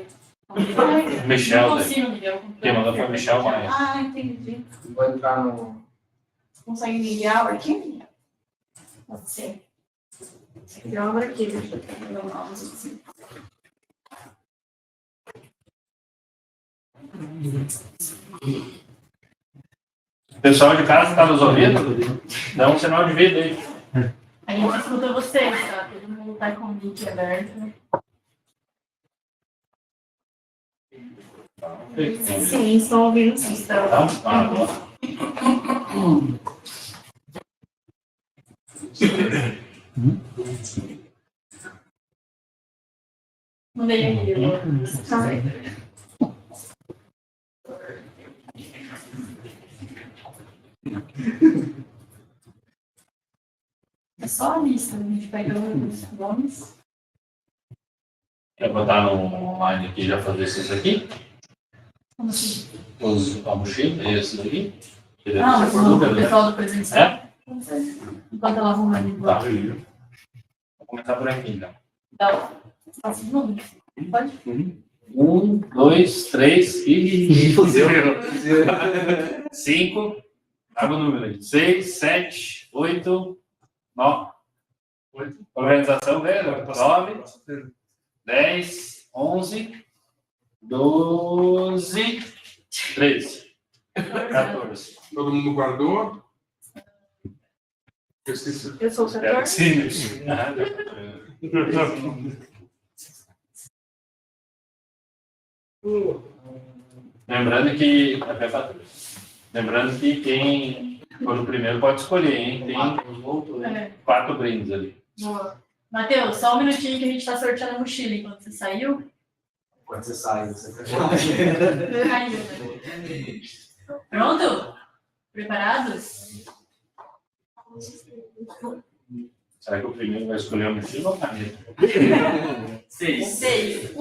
Michel, Não daí. consigo, Miguel. Quem mandou foi Michel Maia. Ah, entendi. Vai entrar no. Consegue me enviar o arquivo? Pode ser. Enviar o arquivo. O pessoal de casa está nos ouvindo? Dá um sinal de vida aí. A gente escuta vocês, tá? Todo mundo tá com o mic aberto. Sim, estou ouvindo sim. Então, Mandei aqui. É só a lista, a gente pega os nomes. quer botar no online aqui e já fazer isso aqui? Como assim? A mochila, esses aqui? Ah, mas o pessoal do presencial. É? Enquanto ela arruma ali. Tá. Vou começar por aqui, então. Dá faça os números. Pode? 1, 2, 3 e. 5. Abre o número aí. 6, 7, 8, 9. Organização velho. 9, 10, 11, 12, 13, 14. Todo mundo guardou? Eu esqueci. Eu sou o setor. Sim. Lembrando que quem for o primeiro pode escolher, hein? Tem 4 brindes ali. Boa. Matheus, só um minutinho que a gente está sorteando a mochila enquanto você saiu. Quando você sai, você Caiu, né? Pronto? Preparados? Será que o primeiro vai escolher a mochila ou a caneta? 6. 6.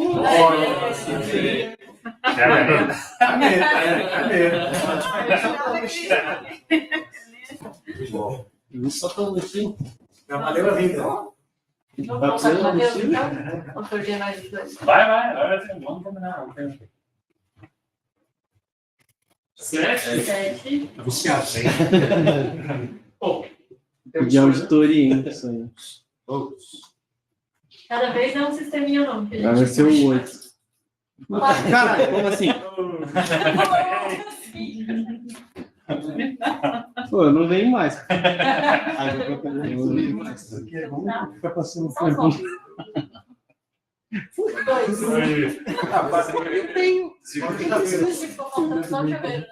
Só tão assim. Já valeu a vida. Vamos começar com o Matheus, então? Ou sortear mais os dois? Vai. Vamos combinar. 7. Viciado. De auditoria, hein? Isso aí. Cada vez é um sisteminha novo. que a Vai gente ser o 8. Caralho, como assim? Pô, eu não venho mais. Eu não venho mais. Vamos ficar passando fome. Dois. Eu tenho. Ficou faltando só o chaveiro, né?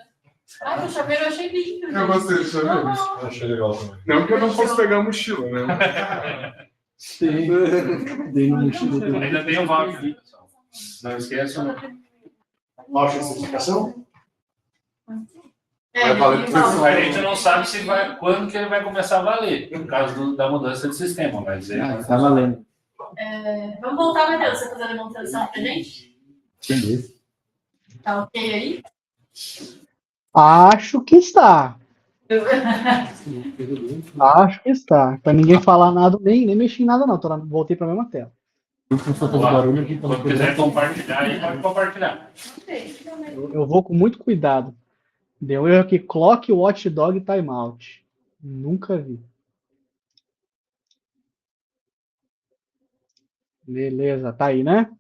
Ah, o chaveiro eu achei lindo. Eu gostei do chaveiro. Achei legal também. Não que eu não posso pegar a mochila, né? Dei no mochila dele. Ainda tem um voucher aqui, pessoal. Não esqueçam. Voucher de certificação? Vai valer tudo isso. A gente não sabe quando que ele vai começar a valer, por causa da mudança de sistema, mas ele Tá valendo. Vamos voltar, Matheus, você fazer a demonstração pra gente? Beleza. Tá ok aí? Acho que está. Acho que está. Para ninguém falar nada, nem mexer em nada, não. Voltei para a mesma tela. quando quiser compartilhar, aí pode compartilhar. Eu vou com muito cuidado. Deu erro aqui, clock, watchdog e timeout. Nunca vi. Beleza, tá aí, né?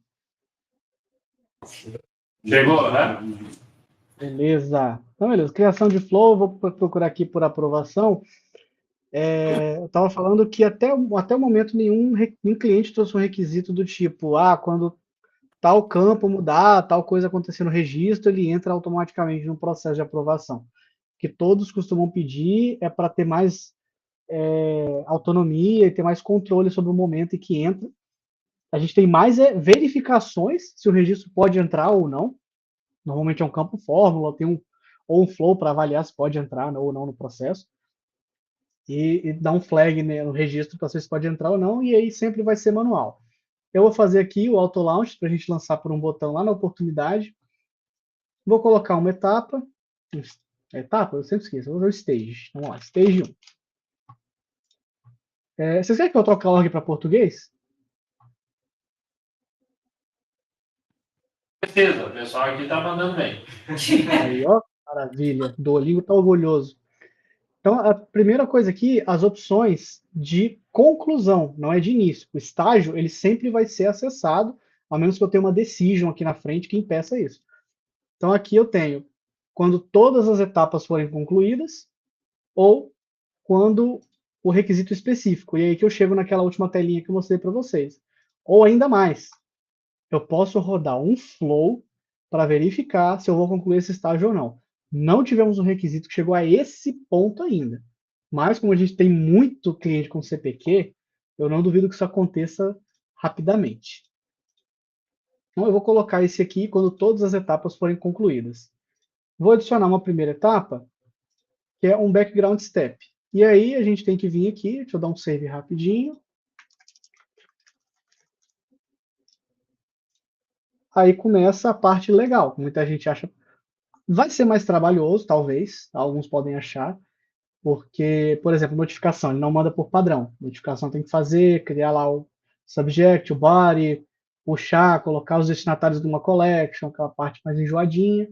Chegou, né? Beleza. Então, beleza. Criação de flow, vou procurar aqui por aprovação. eu estava falando que até o momento nenhum cliente trouxe um requisito do tipo, quando tal campo mudar, tal coisa acontecer no registro, ele entra automaticamente no processo de aprovação. O que todos costumam pedir é para ter mais autonomia e ter mais controle sobre o momento em que entra. A gente tem mais verificações se o registro pode entrar ou não. Normalmente é um campo fórmula, tem ou um flow para avaliar se pode entrar ou não no processo. E dá um flag, né, no registro para saber se pode entrar ou não, e aí sempre vai ser manual. Eu vou fazer aqui o auto launch para a gente lançar por um botão lá na oportunidade. Vou colocar uma etapa. Etapa? Eu sempre esqueço. Vou ver o stage. Vamos lá, stage 1. Vocês querem que eu troque a org para português? Certeza, o pessoal aqui tá mandando bem. Aí, ó, maravilha. Duolingo está orgulhoso. Então, a primeira coisa aqui, as opções de conclusão, não é de início. O estágio, ele sempre vai ser acessado, a menos que eu tenha uma decision aqui na frente que impeça isso. Então, aqui eu tenho quando todas as etapas forem concluídas ou quando o requisito específico. E aí que eu chego naquela última telinha que eu mostrei para vocês. Ou ainda mais, eu posso rodar um flow para verificar se eu vou concluir esse estágio ou não. Não tivemos um requisito que chegou a esse ponto ainda. Mas, como a gente tem muito cliente com CPQ, eu não duvido que isso aconteça rapidamente. Então, eu vou colocar esse aqui quando todas as etapas forem concluídas. Vou adicionar uma primeira etapa, que é um background step. E aí, a gente tem que vir aqui, deixa eu dar um save rapidinho. Aí começa a parte legal. Muita gente acha vai ser mais trabalhoso, talvez, alguns podem achar, porque, por exemplo, notificação, ele não manda por padrão. Notificação tem que fazer, criar lá o subject, o body, puxar, colocar os destinatários de uma collection, aquela parte mais enjoadinha,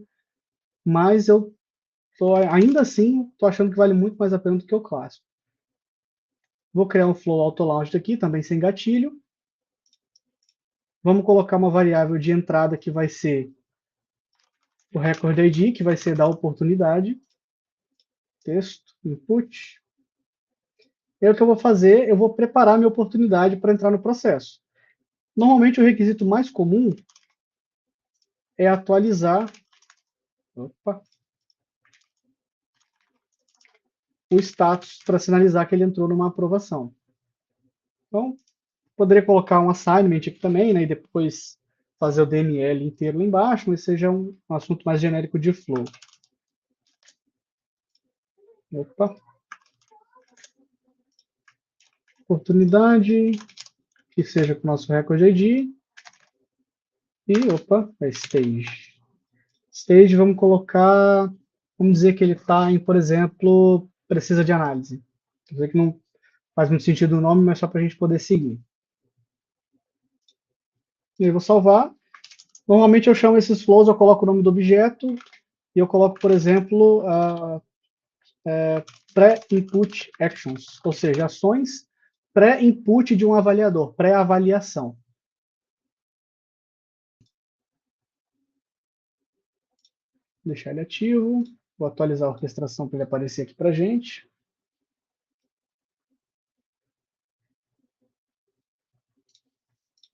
mas eu ainda assim, estou achando que vale muito mais a pena do que o clássico. Vou criar um flow auto-launch aqui, também sem gatilho. Vamos colocar uma variável de entrada que vai ser o record ID, que vai ser da oportunidade. Texto, input. E aí o que eu vou fazer? Eu vou preparar minha oportunidade para entrar no processo. Normalmente o requisito mais comum é atualizar o status para sinalizar que ele entrou numa aprovação. Então, poderia colocar um assignment aqui também, né, e depois fazer o DML inteiro lá embaixo, mas seja um assunto mais genérico de flow. Oportunidade, que seja com o nosso record ID. E, é stage. Stage, vamos colocar, vamos dizer que ele está em, por exemplo, precisa de análise. Quer dizer que não faz muito sentido o nome, mas só para a gente poder seguir. E eu vou salvar. Normalmente eu chamo esses flows, eu coloco o nome do objeto e eu coloco, por exemplo, pré-input actions, ou seja, ações pré-input de um avaliador, pré-avaliação. Deixar ele ativo. Vou atualizar a orquestração para ele aparecer aqui para a gente.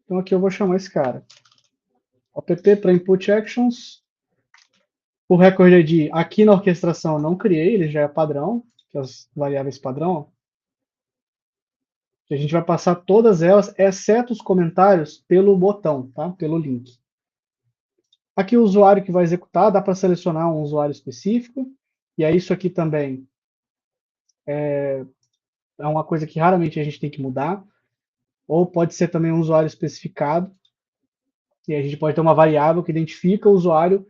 Então aqui eu vou chamar esse cara. OPP para input actions. O record ID aqui na orquestração eu não criei, ele já é padrão, que é as variáveis padrão. A gente vai passar todas elas, exceto os comentários, pelo botão, tá? Pelo link. Aqui o usuário que vai executar, dá para selecionar um usuário específico, e aí isso aqui também é uma coisa que raramente a gente tem que mudar, ou pode ser também um usuário especificado, e a gente pode ter uma variável que identifica o usuário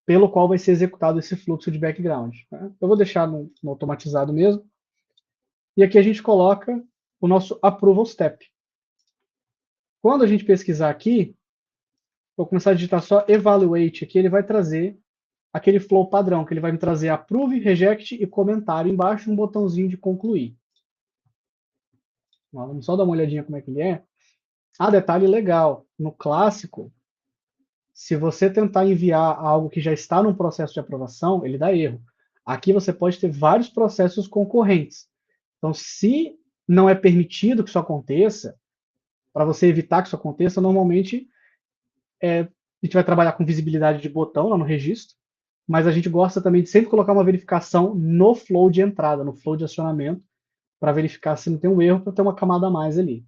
pelo qual vai ser executado esse fluxo de background. Tá? Eu vou deixar no automatizado mesmo, e aqui a gente coloca o nosso approval step. Quando a gente pesquisar aqui, vou começar a digitar só evaluate aqui, ele vai trazer aquele flow padrão, que ele vai me trazer approve, reject e comentário embaixo, um botãozinho de concluir. Vamos só dar uma olhadinha como é que ele é. Detalhe legal, no clássico, se você tentar enviar algo que já está num processo de aprovação, ele dá erro. Aqui você pode ter vários processos concorrentes. Então, se não é permitido que isso aconteça, para você evitar que isso aconteça, normalmente a gente vai trabalhar com visibilidade de botão lá no registro, mas a gente gosta também de sempre colocar uma verificação no flow de entrada, no flow de acionamento, para verificar se não tem um erro, para ter uma camada a mais ali.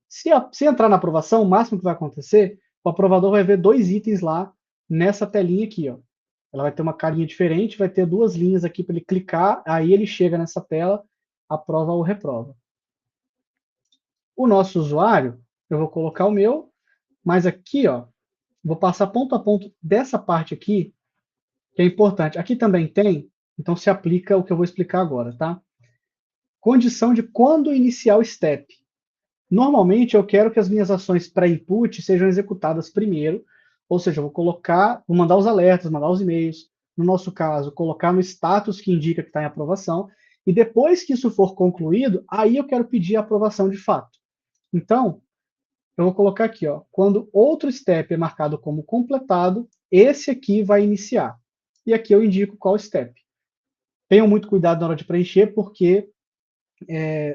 Se entrar na aprovação, o máximo que vai acontecer, o aprovador vai ver 2 itens lá nessa telinha aqui, ó. Ela vai ter uma carinha diferente, vai ter 2 linhas aqui para ele clicar, aí ele chega nessa tela, aprova ou reprova. O nosso usuário, eu vou colocar o meu, mas aqui, ó, vou passar ponto a ponto dessa parte aqui, que é importante. Aqui também tem, então se aplica o que eu vou explicar agora, tá? Condição de quando iniciar o step. Normalmente eu quero que as minhas ações pré-input sejam executadas primeiro, ou seja, eu vou mandar os alertas, mandar os e-mails, no nosso caso, colocar no status que indica que está em aprovação, e depois que isso for concluído, aí eu quero pedir a aprovação de fato. Então, eu vou colocar aqui, ó, quando outro step é marcado como completado, esse aqui vai iniciar. E aqui eu indico qual step. Tenham muito cuidado na hora de preencher, porque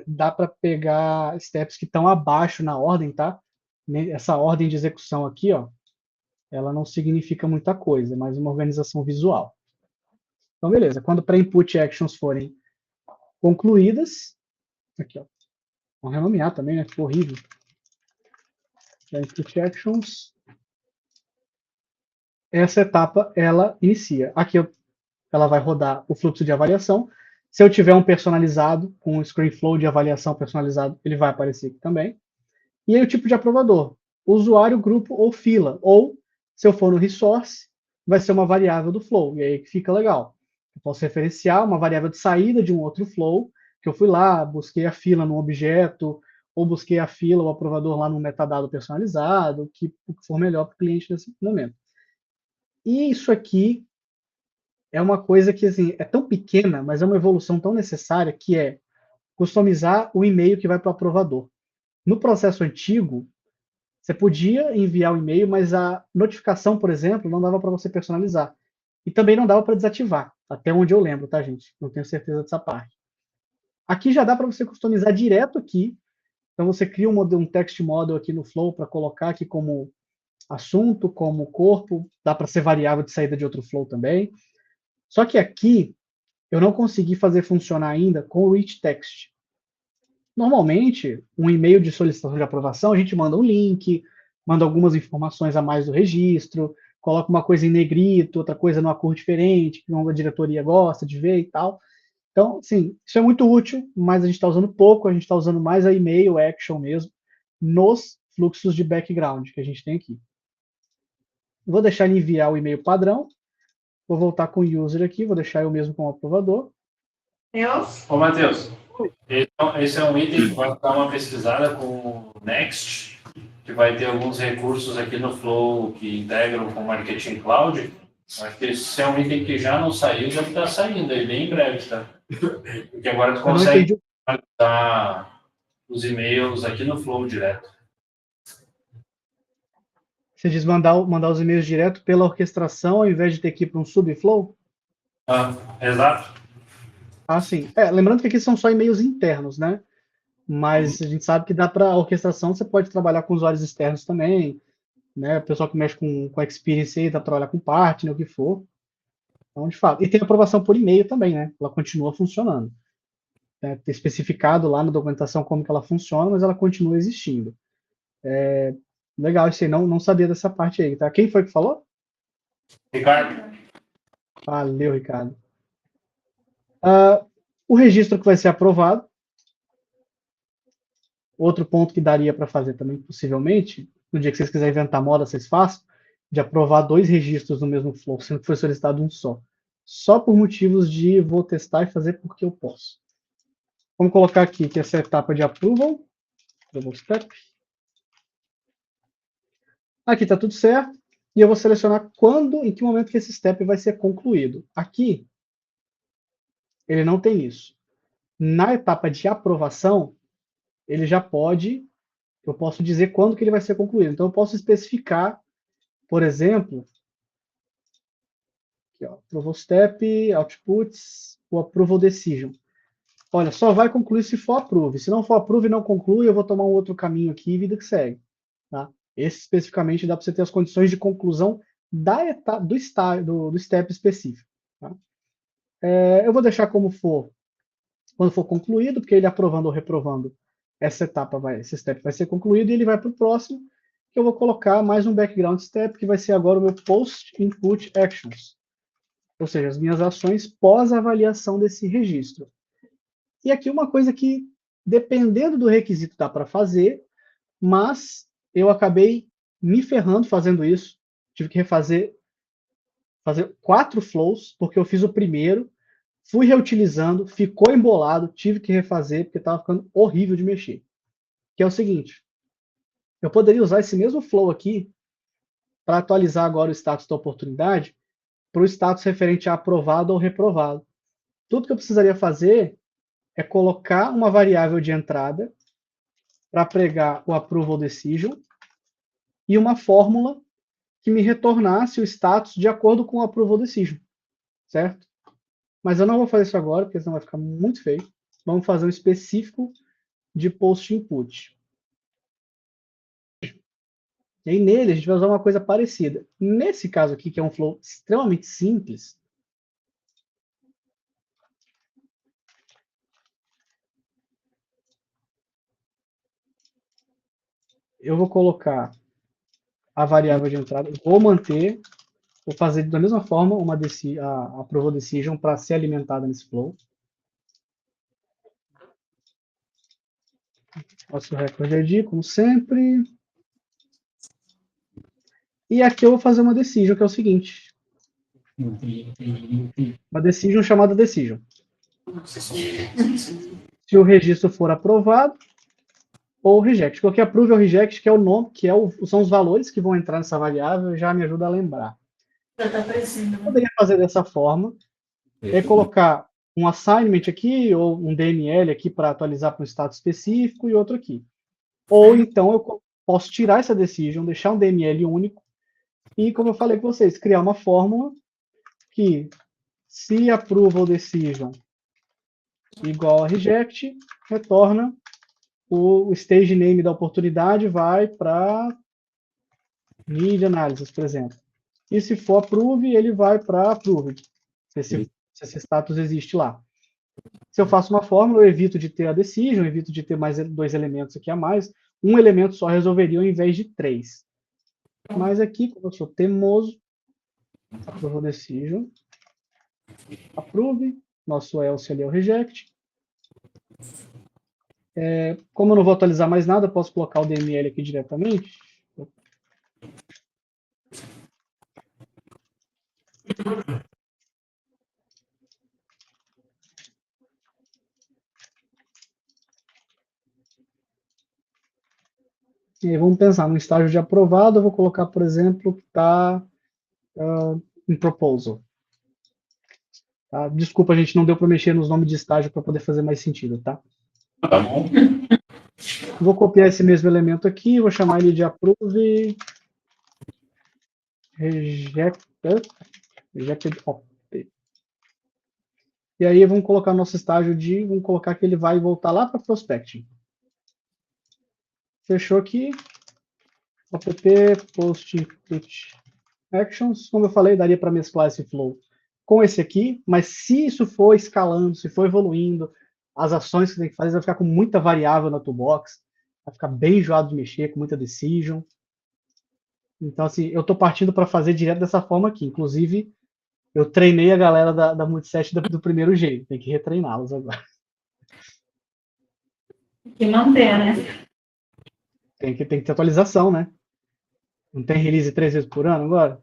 dá para pegar steps que estão abaixo na ordem, tá? Essa ordem de execução aqui, ó, ela não significa muita coisa, mas uma organização visual. Então, beleza. Quando pré-input actions forem concluídas, aqui, ó, vamos renomear também, né? Ficou horrível. Pré-input actions. Essa etapa, ela inicia. Aqui, ela vai rodar o fluxo de avaliação. Se eu tiver um personalizado, com um screen flow de avaliação personalizado, ele vai aparecer aqui também. E aí o tipo de aprovador, usuário, grupo ou fila. Ou, se eu for no resource, vai ser uma variável do flow. E aí que fica legal. Eu posso referenciar uma variável de saída de um outro flow, que eu fui lá, busquei a fila num objeto, ou busquei a fila, o aprovador lá num metadado personalizado, o que for melhor para o cliente nesse momento. E isso aqui é uma coisa que assim, é tão pequena, mas é uma evolução tão necessária, que é customizar o e-mail que vai para o aprovador. No processo antigo, você podia enviar o e-mail, mas a notificação, por exemplo, não dava para você personalizar. E também não dava para desativar, até onde eu lembro, tá, gente? Não tenho certeza dessa parte. Aqui já dá para você customizar direto aqui. Então você cria um text model aqui no Flow para colocar aqui como assunto, como corpo, dá para ser variável de saída de outro Flow também. Só que aqui eu não consegui fazer funcionar ainda com o rich text. Normalmente, um e-mail de solicitação de aprovação, a gente manda um link, manda algumas informações a mais do registro, coloca uma coisa em negrito, outra coisa numa cor diferente, que a diretoria gosta de ver e tal. Então, sim, isso é muito útil, mas a gente está usando pouco, a gente está usando mais a e-mail action mesmo, nos fluxos de background que a gente tem aqui. Vou deixar ele enviar o e-mail padrão, vou voltar com o user aqui, vou deixar eu mesmo como aprovador. Ô, Matheus, esse é um item que vai dar uma pesquisada com o Next, que vai ter alguns recursos aqui no Flow que integram com o Marketing Cloud. Acho que esse é um item que já não saiu, já está saindo aí bem em breve, tá? Porque agora tu consegue dar os e-mails aqui no Flow direto. Você diz mandar os e-mails direto pela orquestração, ao invés de ter que ir para um subflow? Exato. Ah, sim. Lembrando que aqui são só e-mails internos, né? Mas a gente sabe que dá para orquestração, você pode trabalhar com usuários externos também, né? O pessoal que mexe com experience aí, dá para trabalhar com partner, o que for. Então, de fato. E tem aprovação por e-mail também, né? Ela continua funcionando. Tem especificado lá na documentação como que ela funciona, mas ela continua existindo. Legal, isso aí, não sabia dessa parte aí, tá? Quem foi que falou? Ricardo. Valeu, Ricardo. O registro que vai ser aprovado. Outro ponto que daria para fazer também, possivelmente, no dia que vocês quiserem inventar moda, vocês façam, de aprovar 2 registros no mesmo flow, sendo que foi solicitado um só. Só por motivos de vou testar e fazer porque eu posso. Vamos colocar aqui que essa é a etapa de approval step. Aqui está tudo certo. E eu vou selecionar em que momento que esse step vai ser concluído. Aqui, ele não tem isso. Na etapa de aprovação, ele já eu posso dizer quando que ele vai ser concluído. Então, eu posso especificar, por exemplo, aqui, ó, approval step, outputs, o approval decision. olha, só vai concluir se for approve. Se não for approve e não conclui, eu vou tomar um outro caminho aqui e vida que segue. Tá? Esse especificamente dá para você ter as condições de conclusão da etapa, do step específico. Tá? Eu vou deixar como for, quando for concluído, porque ele aprovando ou reprovando, esse step vai ser concluído e ele vai para o próximo, que eu vou colocar mais um background step, que vai ser agora o meu post-input actions. Ou seja, as minhas ações pós-avaliação desse registro. E aqui uma coisa que, dependendo do requisito, dá para fazer, mas eu acabei me ferrando fazendo isso. Tive que fazer 4 flows, porque eu fiz o primeiro, fui reutilizando, ficou embolado, tive que refazer, porque estava ficando horrível de mexer. Que é o seguinte, eu poderia usar esse mesmo flow aqui para atualizar agora o status da oportunidade para o status referente a aprovado ou reprovado. Tudo que eu precisaria fazer é colocar uma variável de entrada para pregar o approval decision e uma fórmula que me retornasse o status de acordo com o approval decision, certo? Mas eu não vou fazer isso agora, porque senão vai ficar muito feio. Vamos fazer um específico de post input. E aí nele a gente vai usar uma coisa parecida. Nesse caso aqui, que é um flow extremamente simples, eu vou colocar a variável de entrada, vou fazer da mesma forma a approval decision para ser alimentada nesse flow. Nosso record ID, como sempre. E aqui eu vou fazer uma decision, que é o seguinte. Uma decision chamada decision. Se o registro for aprovado ou reject. Coloquei approve ou reject, que é o nome, são os valores que vão entrar nessa variável, já me ajuda a lembrar. Eu poderia fazer dessa forma, colocar um assignment aqui, ou um DML aqui para atualizar para um status específico e outro aqui. Ou então eu posso tirar essa decision, deixar um DML único, e como eu falei com vocês, criar uma fórmula que, se approval decision igual a reject, retorna o stage name da oportunidade, vai para need analysis, por exemplo. E se for approve, ele vai para approved, se esse status existe lá. Se eu faço uma fórmula, eu evito de ter a decision, evito de ter mais 2 elementos aqui a mais. Um elemento só resolveria ao invés de 3. Mas aqui, como eu sou teimoso, approval decision, approve, nosso else ali é o reject. Como eu não vou atualizar mais nada, eu posso colocar o DML aqui diretamente. E aí, vamos pensar, no estágio de aprovado, eu vou colocar, por exemplo, que está em proposal. Tá? Desculpa, a gente não deu para mexer nos nomes de estágio para poder fazer mais sentido, tá? Tá bom? Vou copiar esse mesmo elemento aqui, vou chamar ele de approve rejected op. E aí vamos colocar nosso estágio vamos colocar que ele vai voltar lá para prospecting. Fechou aqui. App post input actions. Como eu falei, daria para mesclar esse flow com esse aqui, mas se isso for escalando, se for evoluindo, as ações que você tem que fazer, vai ficar com muita variável na toolbox, vai ficar bem enjoado de mexer, com muita decision. Então, assim, eu estou partindo para fazer direto dessa forma aqui. Inclusive, eu treinei a galera da Multiset do primeiro jeito, tem que retreiná-los agora. Tem que manter, né? Tem que ter atualização, né? Não tem release 3 vezes por ano agora?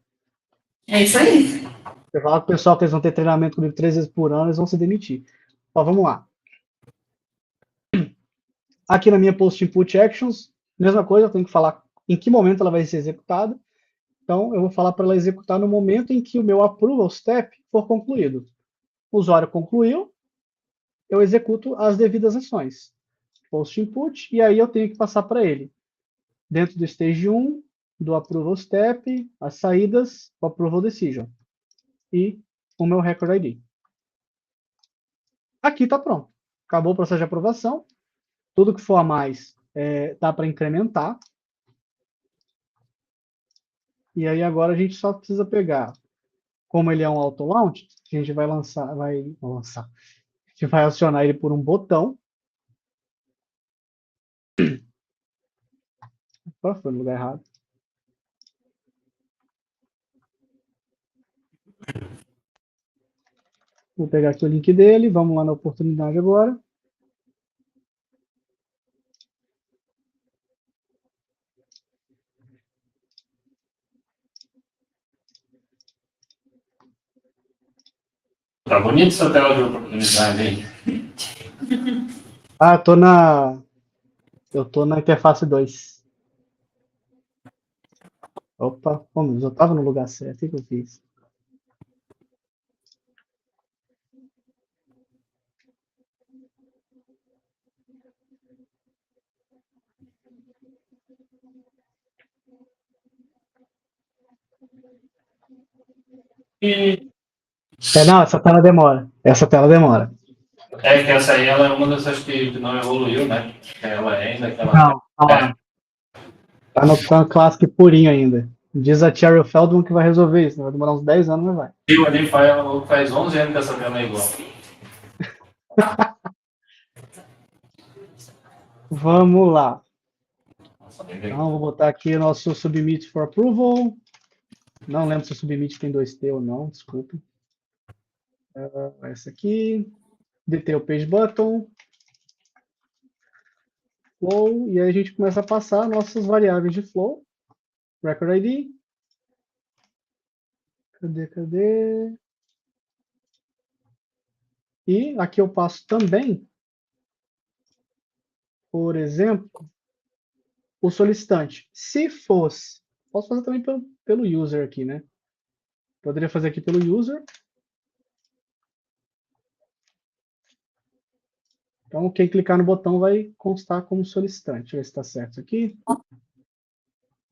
É isso aí. Eu falo pro pessoal que eles vão ter treinamento comigo 3 vezes por ano, eles vão se demitir. Ó, vamos lá. Aqui na minha Post Input Actions, mesma coisa, eu tenho que falar em que momento ela vai ser executada. Então, eu vou falar para ela executar no momento em que o meu approval step for concluído. O usuário concluiu, eu executo as devidas ações. Post Input, e aí eu tenho que passar para ele. Dentro do Stage 1, do Approval Step, as saídas, o Approval Decision. E o meu Record ID. Aqui está pronto. Acabou o processo de aprovação. Tudo que for a mais dá para incrementar. E aí agora a gente só precisa pegar, como ele é um auto launch, a gente vai lançar, a gente vai acionar ele por um botão. Opa, foi no lugar errado. Vou pegar aqui o link dele, vamos lá na oportunidade agora. Tá bonito essa tela de oportunidade aí. Ah, eu tô na interface 2. Opa, vamos, eu estava no lugar certo, o que eu fiz? Não, essa tela demora. É que essa aí ela é uma das que não evoluiu, né? Ela é ainda aquela. Não, tá no Classic purinho ainda. Diz a Cheryl Feldman que vai resolver isso, vai demorar uns 10 anos, mas vai. E o ali faz 11 anos que essa tela é igual. Vamos lá. Então, vou botar aqui o nosso Submit for Approval. Não lembro se o Submit tem 2T ou não, desculpa. Essa aqui. Detail Page Button. Flow. E aí a gente começa a passar nossas variáveis de flow. Record ID. Cadê? E aqui eu passo também, por exemplo, o solicitante. Se fosse, posso fazer também pelo user aqui, né? Poderia fazer aqui pelo user. Então, quem clicar no botão vai constar como solicitante. Deixa eu ver se está certo isso aqui.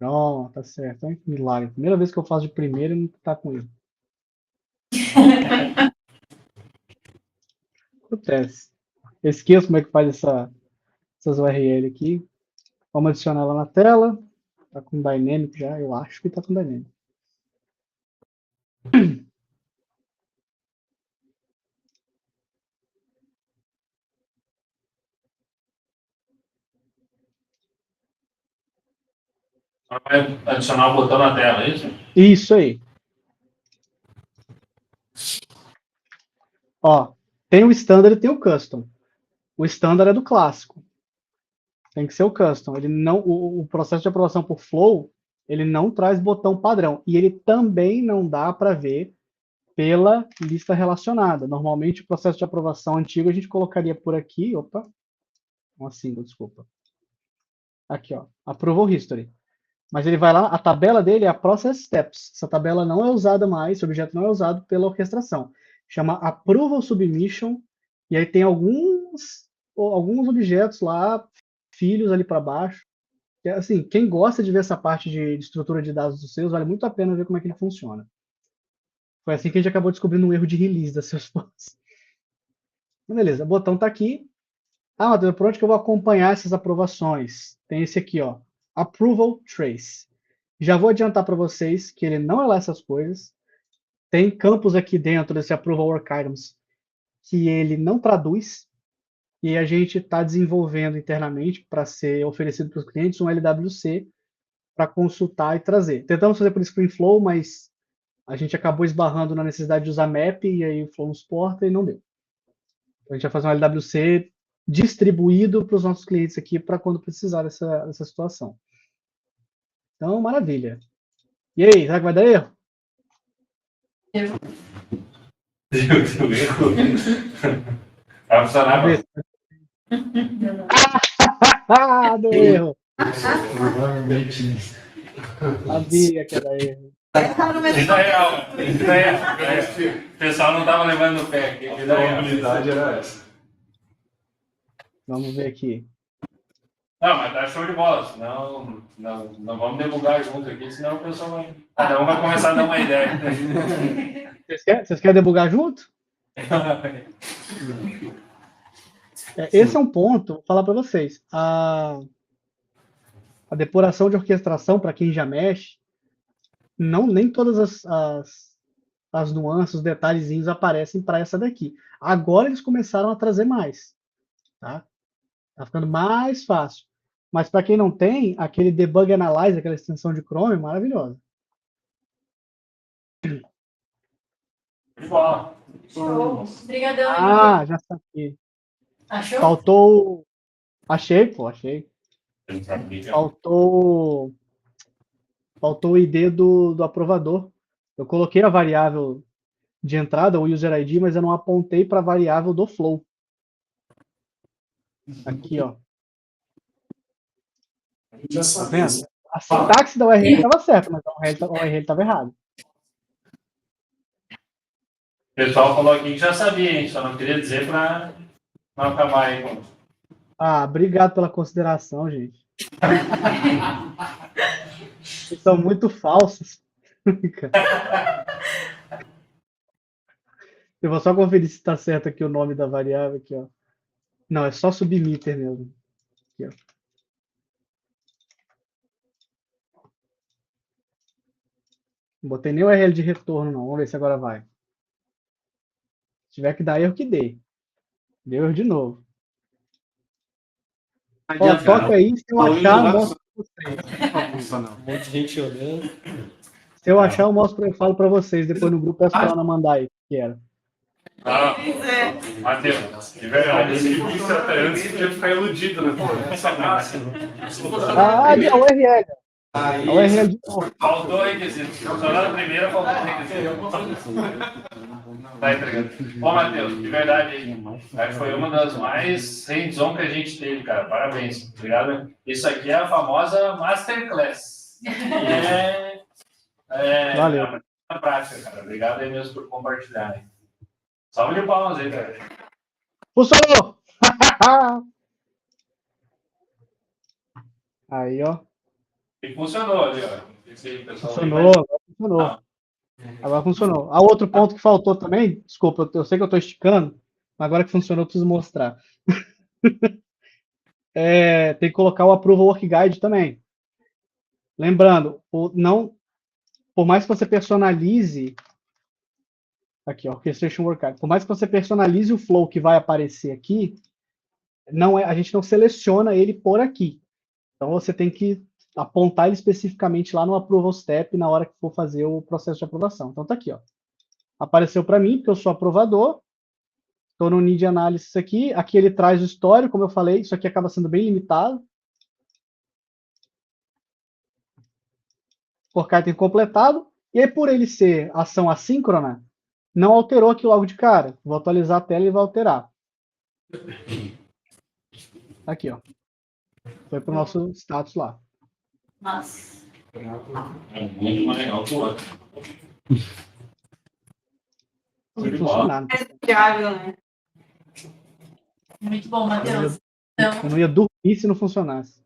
Não, tá certo. Hein? Milagre. Primeira vez que eu faço de primeira e não está com ele. Acontece. Eu esqueço como é que faz essas URL aqui. Vamos adicionar ela na tela. Está com Dynamic já, eu acho que está com Dynamic. Vai adicionar o botão na tela, é isso? Isso aí. Ó, tem o standard e tem o custom. O standard é do clássico. Tem que ser o custom. Ele não, o processo de aprovação por flow, ele não traz botão padrão. E ele também não dá para ver pela lista relacionada. Normalmente, o processo de aprovação antigo a gente colocaria por aqui. Opa, uma single, desculpa. Aqui, ó, Approval History. Mas ele vai lá, a tabela dele é a Process Steps. Essa tabela não é usada mais, esse objeto não é usado pela orquestração. Chama Approval Submission, e aí tem alguns objetos lá, filhos ali para baixo. Assim, quem gosta de ver essa parte de estrutura de dados dos seus, vale muito a pena ver como é que ele funciona. Foi assim que a gente acabou descobrindo um erro de release da Salesforce. Beleza, o botão está aqui. Ah, Matheus, por onde que eu vou acompanhar essas aprovações? Tem esse aqui, ó, Approval Trace. Já vou adiantar para vocês que ele não é lá essas coisas. Tem campos aqui dentro desse Approval Work Items que ele não traduz, e a gente está desenvolvendo internamente para ser oferecido para os clientes um LWC para consultar e trazer. Tentamos fazer por ScreenFlow, mas a gente acabou esbarrando na necessidade de usar map, e aí o Flow nos suporta e não deu. Então, a gente vai fazer um LWC distribuído para os nossos clientes aqui para quando precisar dessa situação. Então, maravilha. E aí, será que vai dar erro? Deu erro. Vai funcionar, mas... Ah, deu erro. Provavelmente. Sabia que era erro. Isso aí, o pessoal não estava levando no pé aqui. A probabilidade era essa. Vamos ver aqui. Não, mas tá show de bola. Senão, não vamos debugar junto aqui, senão o pessoal vai... Cada um vai começar a dar uma ideia. Vocês querem debugar junto? Esse é um ponto, vou falar para vocês. A depuração de orquestração, para quem já mexe, nem todas as nuances, os detalhezinhos aparecem para essa daqui. Agora eles começaram a trazer mais. Tá? Tá ficando mais fácil. Mas para quem não tem, aquele Debug Analyze, aquela extensão de Chrome, é maravilhosa. Bola. Show. Obrigadão. Ah, já saquei. Achou? Faltou. Achei, pô, achei. Faltou o ID do aprovador. Eu coloquei a variável de entrada, o user ID, mas eu não apontei para a variável do flow. Aqui, ó. Já Tá sabia. vendo? A sintaxe da URL estava certa, mas a URL estava errada. O pessoal falou aqui que já sabia, hein? Só não queria dizer para não acabar aí com. Ah, obrigado pela consideração, gente. Vocês são muito falsos. Eu vou só conferir se está certo aqui o nome da variável aqui, ó. Não, é só submitter mesmo. Aqui, ó. Não botei nem o URL de retorno, não. Vamos ver se agora vai. Se tiver que dar erro, que dê. Deu erro de novo. Ó, toca aí, se eu achar, eu mostro pra vocês. Um monte de gente olhando. Se eu achar, eu mostro, eu falo para vocês depois no grupo, peço pra Ana mandar aí, que era. Ah, Pois é. Matheus, de verdade. Se visse até antes, podia ficar iludido, né? Pô, essa massa. Ah, ali, a URL. A URL de novo. Faltou requisito. Funcionou na primeira, faltou requisito. Tá entregando. Bom, Matheus, de verdade, aí foi uma das mais hands-on que a gente teve, cara. Parabéns. Obrigado. Isso aqui é a famosa Masterclass. Valeu. Na prática, cara. Obrigado aí mesmo por compartilhar. Salve de palmas aí, cara. Funcionou! Aí, ó. E funcionou ali, ó. Esse aí, pessoal. Funcionou, agora funcionou. Agora funcionou. Há outro ponto que faltou também, desculpa, eu sei que eu estou esticando, mas agora que funcionou, eu preciso mostrar. Tem que colocar o Approval Work Guide também. Lembrando, por mais que você personalize, aqui, ó, Orchestration Work Guide, por mais que você personalize o flow que vai aparecer aqui, a gente não seleciona ele por aqui. Então você tem que apontar ele especificamente lá no Approval Step na hora que for fazer o processo de aprovação. Então tá aqui, ó. Apareceu para mim, porque eu sou aprovador. Estou no Need Analysis aqui. Aqui ele traz o histórico, como eu falei, isso aqui acaba sendo bem limitado. Por item completado. E aí, por ele ser ação assíncrona, não alterou aqui logo de cara. Vou atualizar a tela e vai alterar. Aqui, ó. Foi para o nosso status lá. Nossa. É muito mais legal que o outro. Tem funcionar. É viável, né? Muito bom, Matheus. Eu não ia dormir se não funcionasse.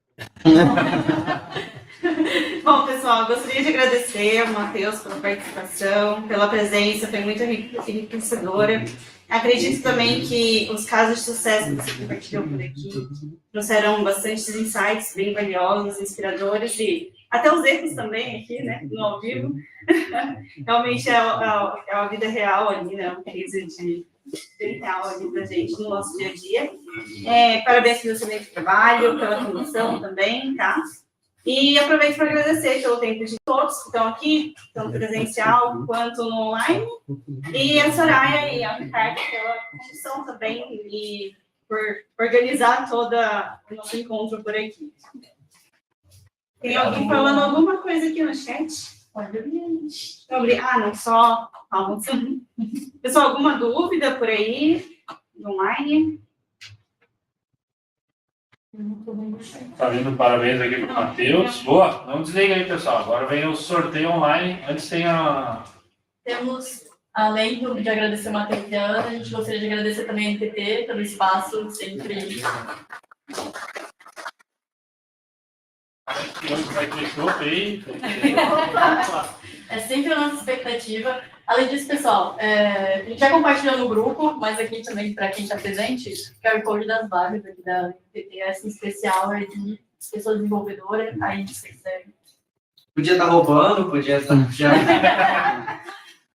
Bom, pessoal, gostaria de agradecer ao Matheus pela participação, pela presença, foi muito enriquecedora. Acredito também que os casos de sucesso que você compartilhou por aqui trouxeram bastantes insights bem valiosos, inspiradores e até os erros também aqui, né, no ao vivo. Realmente é a vida real ali, né, um case bem real ali pra gente no nosso dia a dia. Parabéns pelo excelente trabalho, pela condução também, tá? E aproveito para agradecer pelo tempo de todos que estão aqui, tanto presencial quanto no online, e a Soraya e a Ricardo pela condução também e por organizar todo o nosso encontro por aqui. Tem alguém falando alguma coisa aqui no chat? Obviamente. Não, só. Pessoal, alguma dúvida por aí? Online? Tá vindo parabéns aqui pro Matheus. Boa, não desliga aí, pessoal. Agora vem o sorteio online. Antes tem Temos, além de agradecer o Matheus e a Ana, a gente gostaria de agradecer também a NTT pelo espaço sempre. Vai ter chope aí. É sempre a nossa expectativa. Além disso, pessoal, a gente já compartilhou no grupo, mas aqui também, para quem está presente, o QR Code das vagas aqui da TTS em especial é de pessoa desenvolvedora, aí se você quiser. Podia estar roubando, podia estar...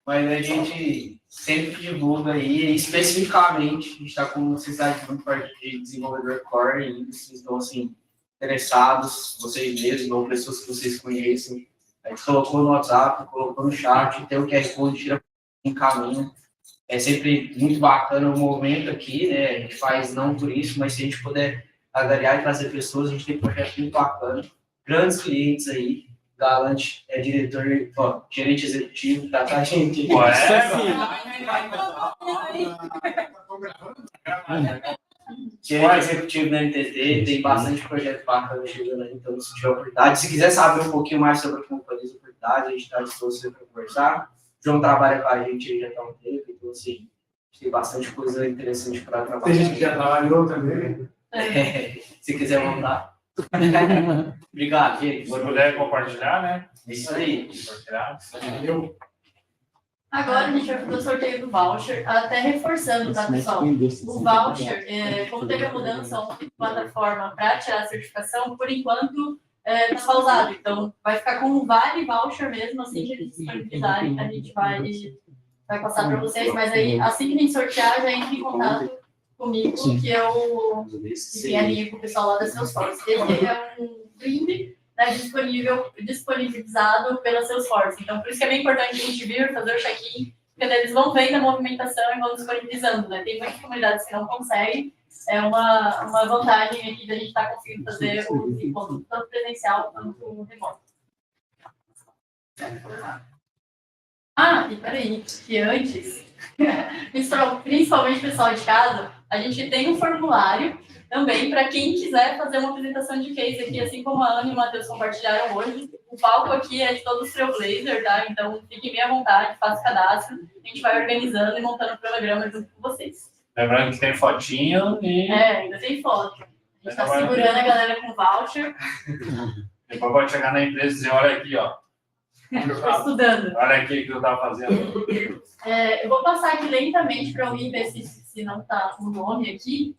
Mas a gente sempre divulga aí, e especificamente, a gente está com necessidade muito forte de desenvolvedor core, e vocês estão, assim, interessados, vocês mesmos, ou pessoas que vocês conhecem. A gente colocou no WhatsApp, colocou no chat, tem o QR Code, tira um caminho. É sempre muito bacana o momento aqui, né? A gente faz não por isso, mas se a gente puder agregar e trazer pessoas, a gente tem projetos muito bacanas. Grandes clientes aí. Galante é diretor, gerente executivo, tá a gente. Gerente executivo da NTT, tem bastante projeto bacana chegando aí, então se tiver oportunidade. Se quiser saber um pouquinho mais sobre a companhia de oportunidade, a gente está disposto para conversar. O João trabalha com a gente aí já há um tempo, então assim, a gente tem bastante coisa interessante para trabalhar. Tem gente que já trabalhou também. Se quiser mandar. Obrigado, gente. Se puder compartilhar, né? Isso aí. Compartilhar. Agora a gente vai fazer o sorteio do voucher, até reforçando, tá, pessoal? O voucher, como teve a mudança ontem de plataforma para tirar a certificação, por enquanto está pausado. Então, vai ficar com um vale voucher mesmo, assim que eles disponibilizarem, a gente vai passar para vocês, mas aí, assim que a gente sortear, já entra em contato comigo, que eu alinho com o pessoal lá da Salesforce. Esse é um brinde, né, disponibilizado pela Salesforce. Então, por isso que é bem importante a gente vir, fazer o check-in, porque eles vão vendo a movimentação e vão disponibilizando, né? Tem muitas comunidades que não conseguem. É uma vantagem aqui da gente estar conseguindo fazer o encontro tanto presencial quanto remoto. E peraí, que antes, principalmente pessoal de casa, a gente tem um formulário também para quem quiser fazer uma apresentação de case aqui, assim como a Ana e o Matheus compartilharam hoje. O palco aqui é de todo o Trailblazer, tá? Então, fiquem bem à vontade, faça o cadastro. A gente vai organizando e montando o cronograma junto com vocês. Lembrando que tem fotinho e... ainda tem foto. A gente tá segurando a galera com voucher. Depois pode chegar na empresa e dizer, olha aqui, ó. Estou estudando. Olha aqui o que eu estava fazendo. Eu vou passar aqui lentamente para alguém ver se não está o nome aqui.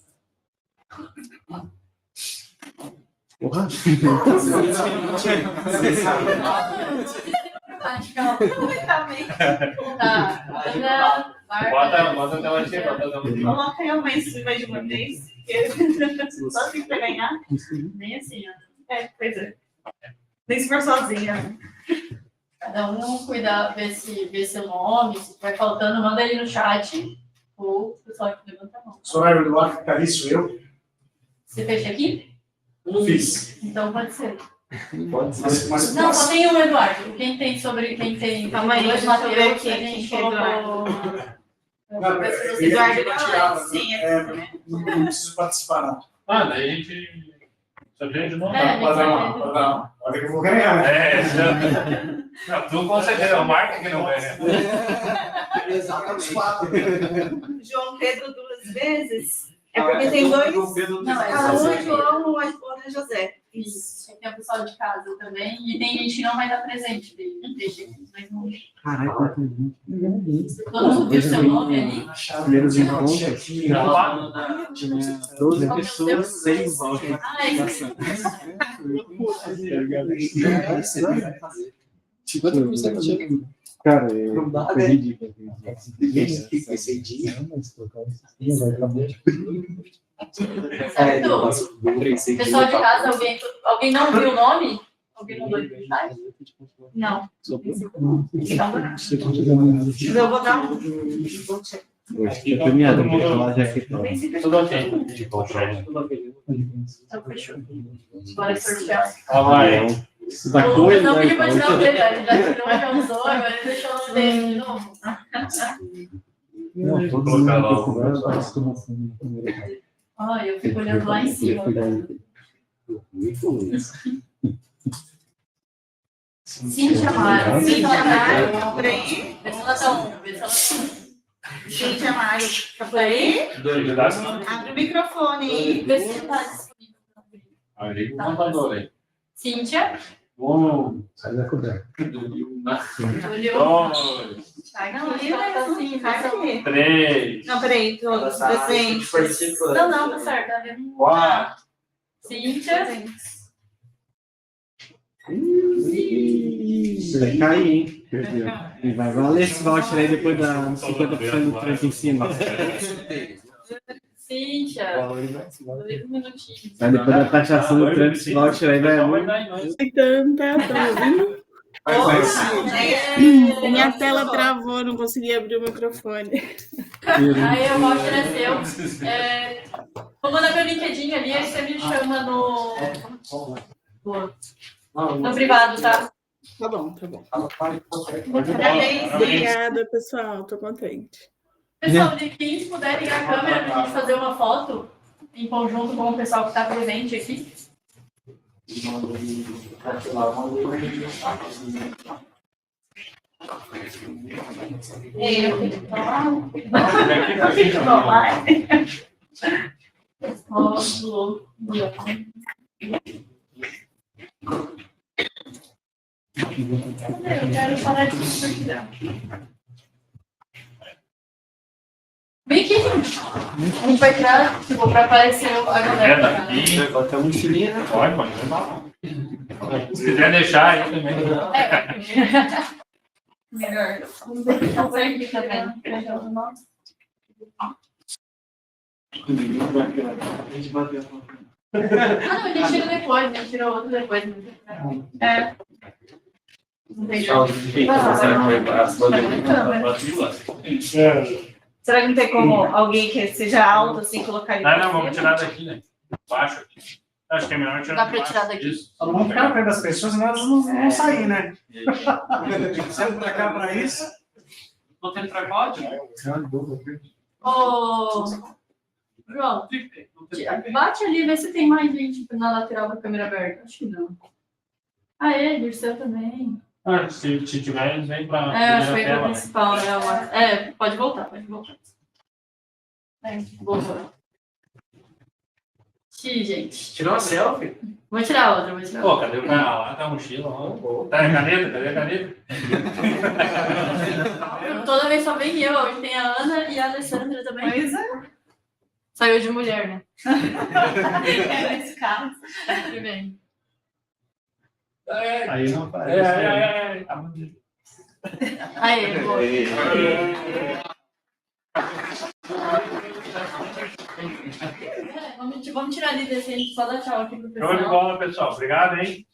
Porra! Bota até uma cheia, Coloca realmente mais de uma vez. Só assim para ganhar. Nem assim, ó. Pois é. Nem se for sozinha. Cada um cuidar, ver seu nome, se estiver faltando, manda aí no chat. Ou o pessoal que levanta a mão. Sou eu, Eduardo, que isso eu. Você fecha aqui? Fiz. Então pode ser. Pode ser. Mas não, só tem um Eduardo. Quem tem. Calma aí, dois deixa eu ver Matheus, aqui. a gente Quem é colocou. Eduardo, sim, não preciso participar, não. daí a gente... Sorteio de novo? Não. Olha que eu vou ganhar. Não, tu com certeza, o Marco que não ganha. Exatamente 4. João Pedro 2 vezes. É porque tem dois. Não, Um João, o Ana José. Isso. Tem o pessoal de casa também. E tem gente que não vai estar presente. Deixa aqui. Caralho, quanto gente. Todo mundo viu seu nome ali? Primeiros encontros, Tinha 12 pessoas, 6 voltas. Cara, não dá, foi ridículo. Esse dia. Pessoal de casa, alguém não viu o nome? Alguém não viu? Não. Eu vou dar um. Hoje que premiado, Tudo ok. Então, fechou. Bora sortear. Vai. Da coisa, não pediu pra tirar o dele, ele já tirou, já usou, agora ele deixou o dele de novo. Não, Vou colocar lá Eu fico olhando lá em cima. Cíntia Mário. Cíntia Mário, por aí. Vê se ela tá on. Vê se ela tá on. Cíntia Mário, tá por aí? Abre o microfone aí. Vê se tá disponível. Liga o computador aí. Cíntia. Sai da coberta. 2, Tá aqui, né? Assim, Tá aqui. 3, Não, peraí, todos presentes. Não, tá certo, tá vendo? 4. Cíntia. Vai cair, hein? E vai valer esse voucher aí depois da 50% do trânsito em cima. Cíntia. 2 minutinhos. Aí depois da taxação do trânsito, esse voucher aí vai... Minha tela travou, não consegui abrir o microfone. Aí o voucher é seu. Vou mandar meu LinkedIn ali, aí você me chama no privado, tá? Tá bom, tá bom. Parabéns, Obrigada, pessoal. Tô contente. Pessoal, de quem puder ligar a câmera pra gente fazer uma foto em conjunto com o pessoal que está presente aqui. Eu tenho que falar. Eu tenho que falar. Eu quero parar de estudar. Vem aqui. A gente vai tirar, tipo, pra aparecer a galera. Bota a mochilinha, né? Pode. Se quiser deixar aí também. Melhor. Vamos ver aqui também. Não, a gente tira depois, a gente tira outro depois. Não tem Será que não tem como alguém que seja alto assim colocar ele? Não, vamos tirar daqui, né? Baixo aqui. Acho que é melhor tirar. Dá pra tirar daqui. Só não vamos ficar perto das pessoas, senão elas não vão sair, né? Sempre pra cá pra isso. Tô tendo tripode? Ô, João, bate ali e vê se tem mais gente na lateral da câmera aberta. Acho que não. Dirceu também. Se tiver, vem pra. Acho que foi pra principal, né? Pode voltar, pode voltar. Boa. Gente. Tirou uma selfie? Vou tirar outra, Pô, cadê o cara lá? Tá a mochila, ó. Tá a caneta? Cadê a caneta? Toda vez só vem eu, hoje tem a Ana e a Alessandra também. Pois é. Saiu de mulher, né? Nesse caso. Tudo bem. Aí não aparece. Aí, boa. Vamos tirar ali desse, a gente só dá tchau aqui pro pessoal. Show de bola, pessoal. Obrigado, hein?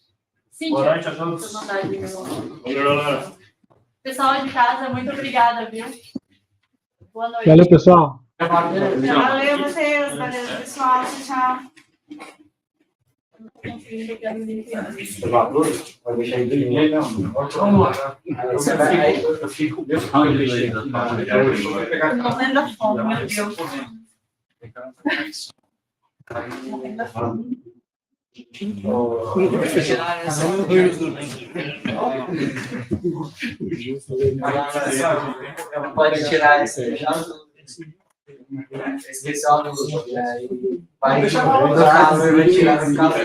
Cíntia, boa noite a todos. deixa eu mandar ali, meu... Pessoal de casa, muito obrigada, viu? Boa noite. Valeu, pessoal. Valeu, Matheus. Valeu, pessoal. Tchau. Vai deixar aí ninguém, não. Vamos lá. Você vai aí, eu fico. Não lembro da fome, meu Deus. Não da fome. Pode tirar esse aí. Especial do vai tirar do carro.